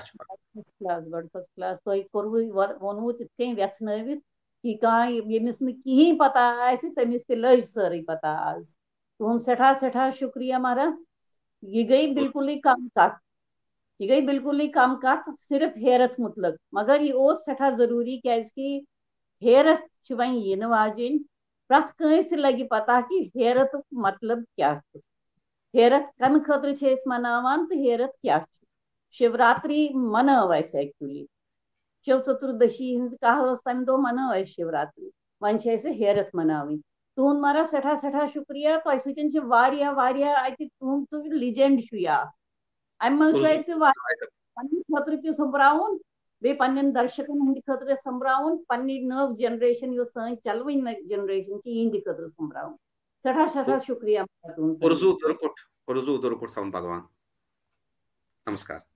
फर्स्ट क्लास वो इत व्यसनवित कि यमिस कहीं पता तमिस लज सारी पता आज तुम सठा सठा शुक्रिया महाराज यह गई बिल्कुल ही कम कत यह गई बिल्कुल ही कम कत सिर्फ हेरत मुतलक मगर यह सठा जरूरी क्या हेरत वन यन वाजन प्रथ कंस लगे पता कि हेरत मतलब क्या हेरत कम खतर मनावान तो हेरत क्या शिवरात्रि मनाव एक्चुअली शिव चतुर्दशी हज कह तम दह मनाव शिवरात्रि वन हेरत मनावी तुंद महाराज सठा सठा शुक्रिया तुह सत तुंद लिजेंड अम खतर तह संभरावन बे पन्न दर्शकन हंद खतर संभरावन पन्नी नव जनरेशन यो सन चलवन जनरेशन इहंद खतर संभरावन सठा सठा शुक्रिया तुंद उर्जू तुर्कुट भगवान नमस्कार।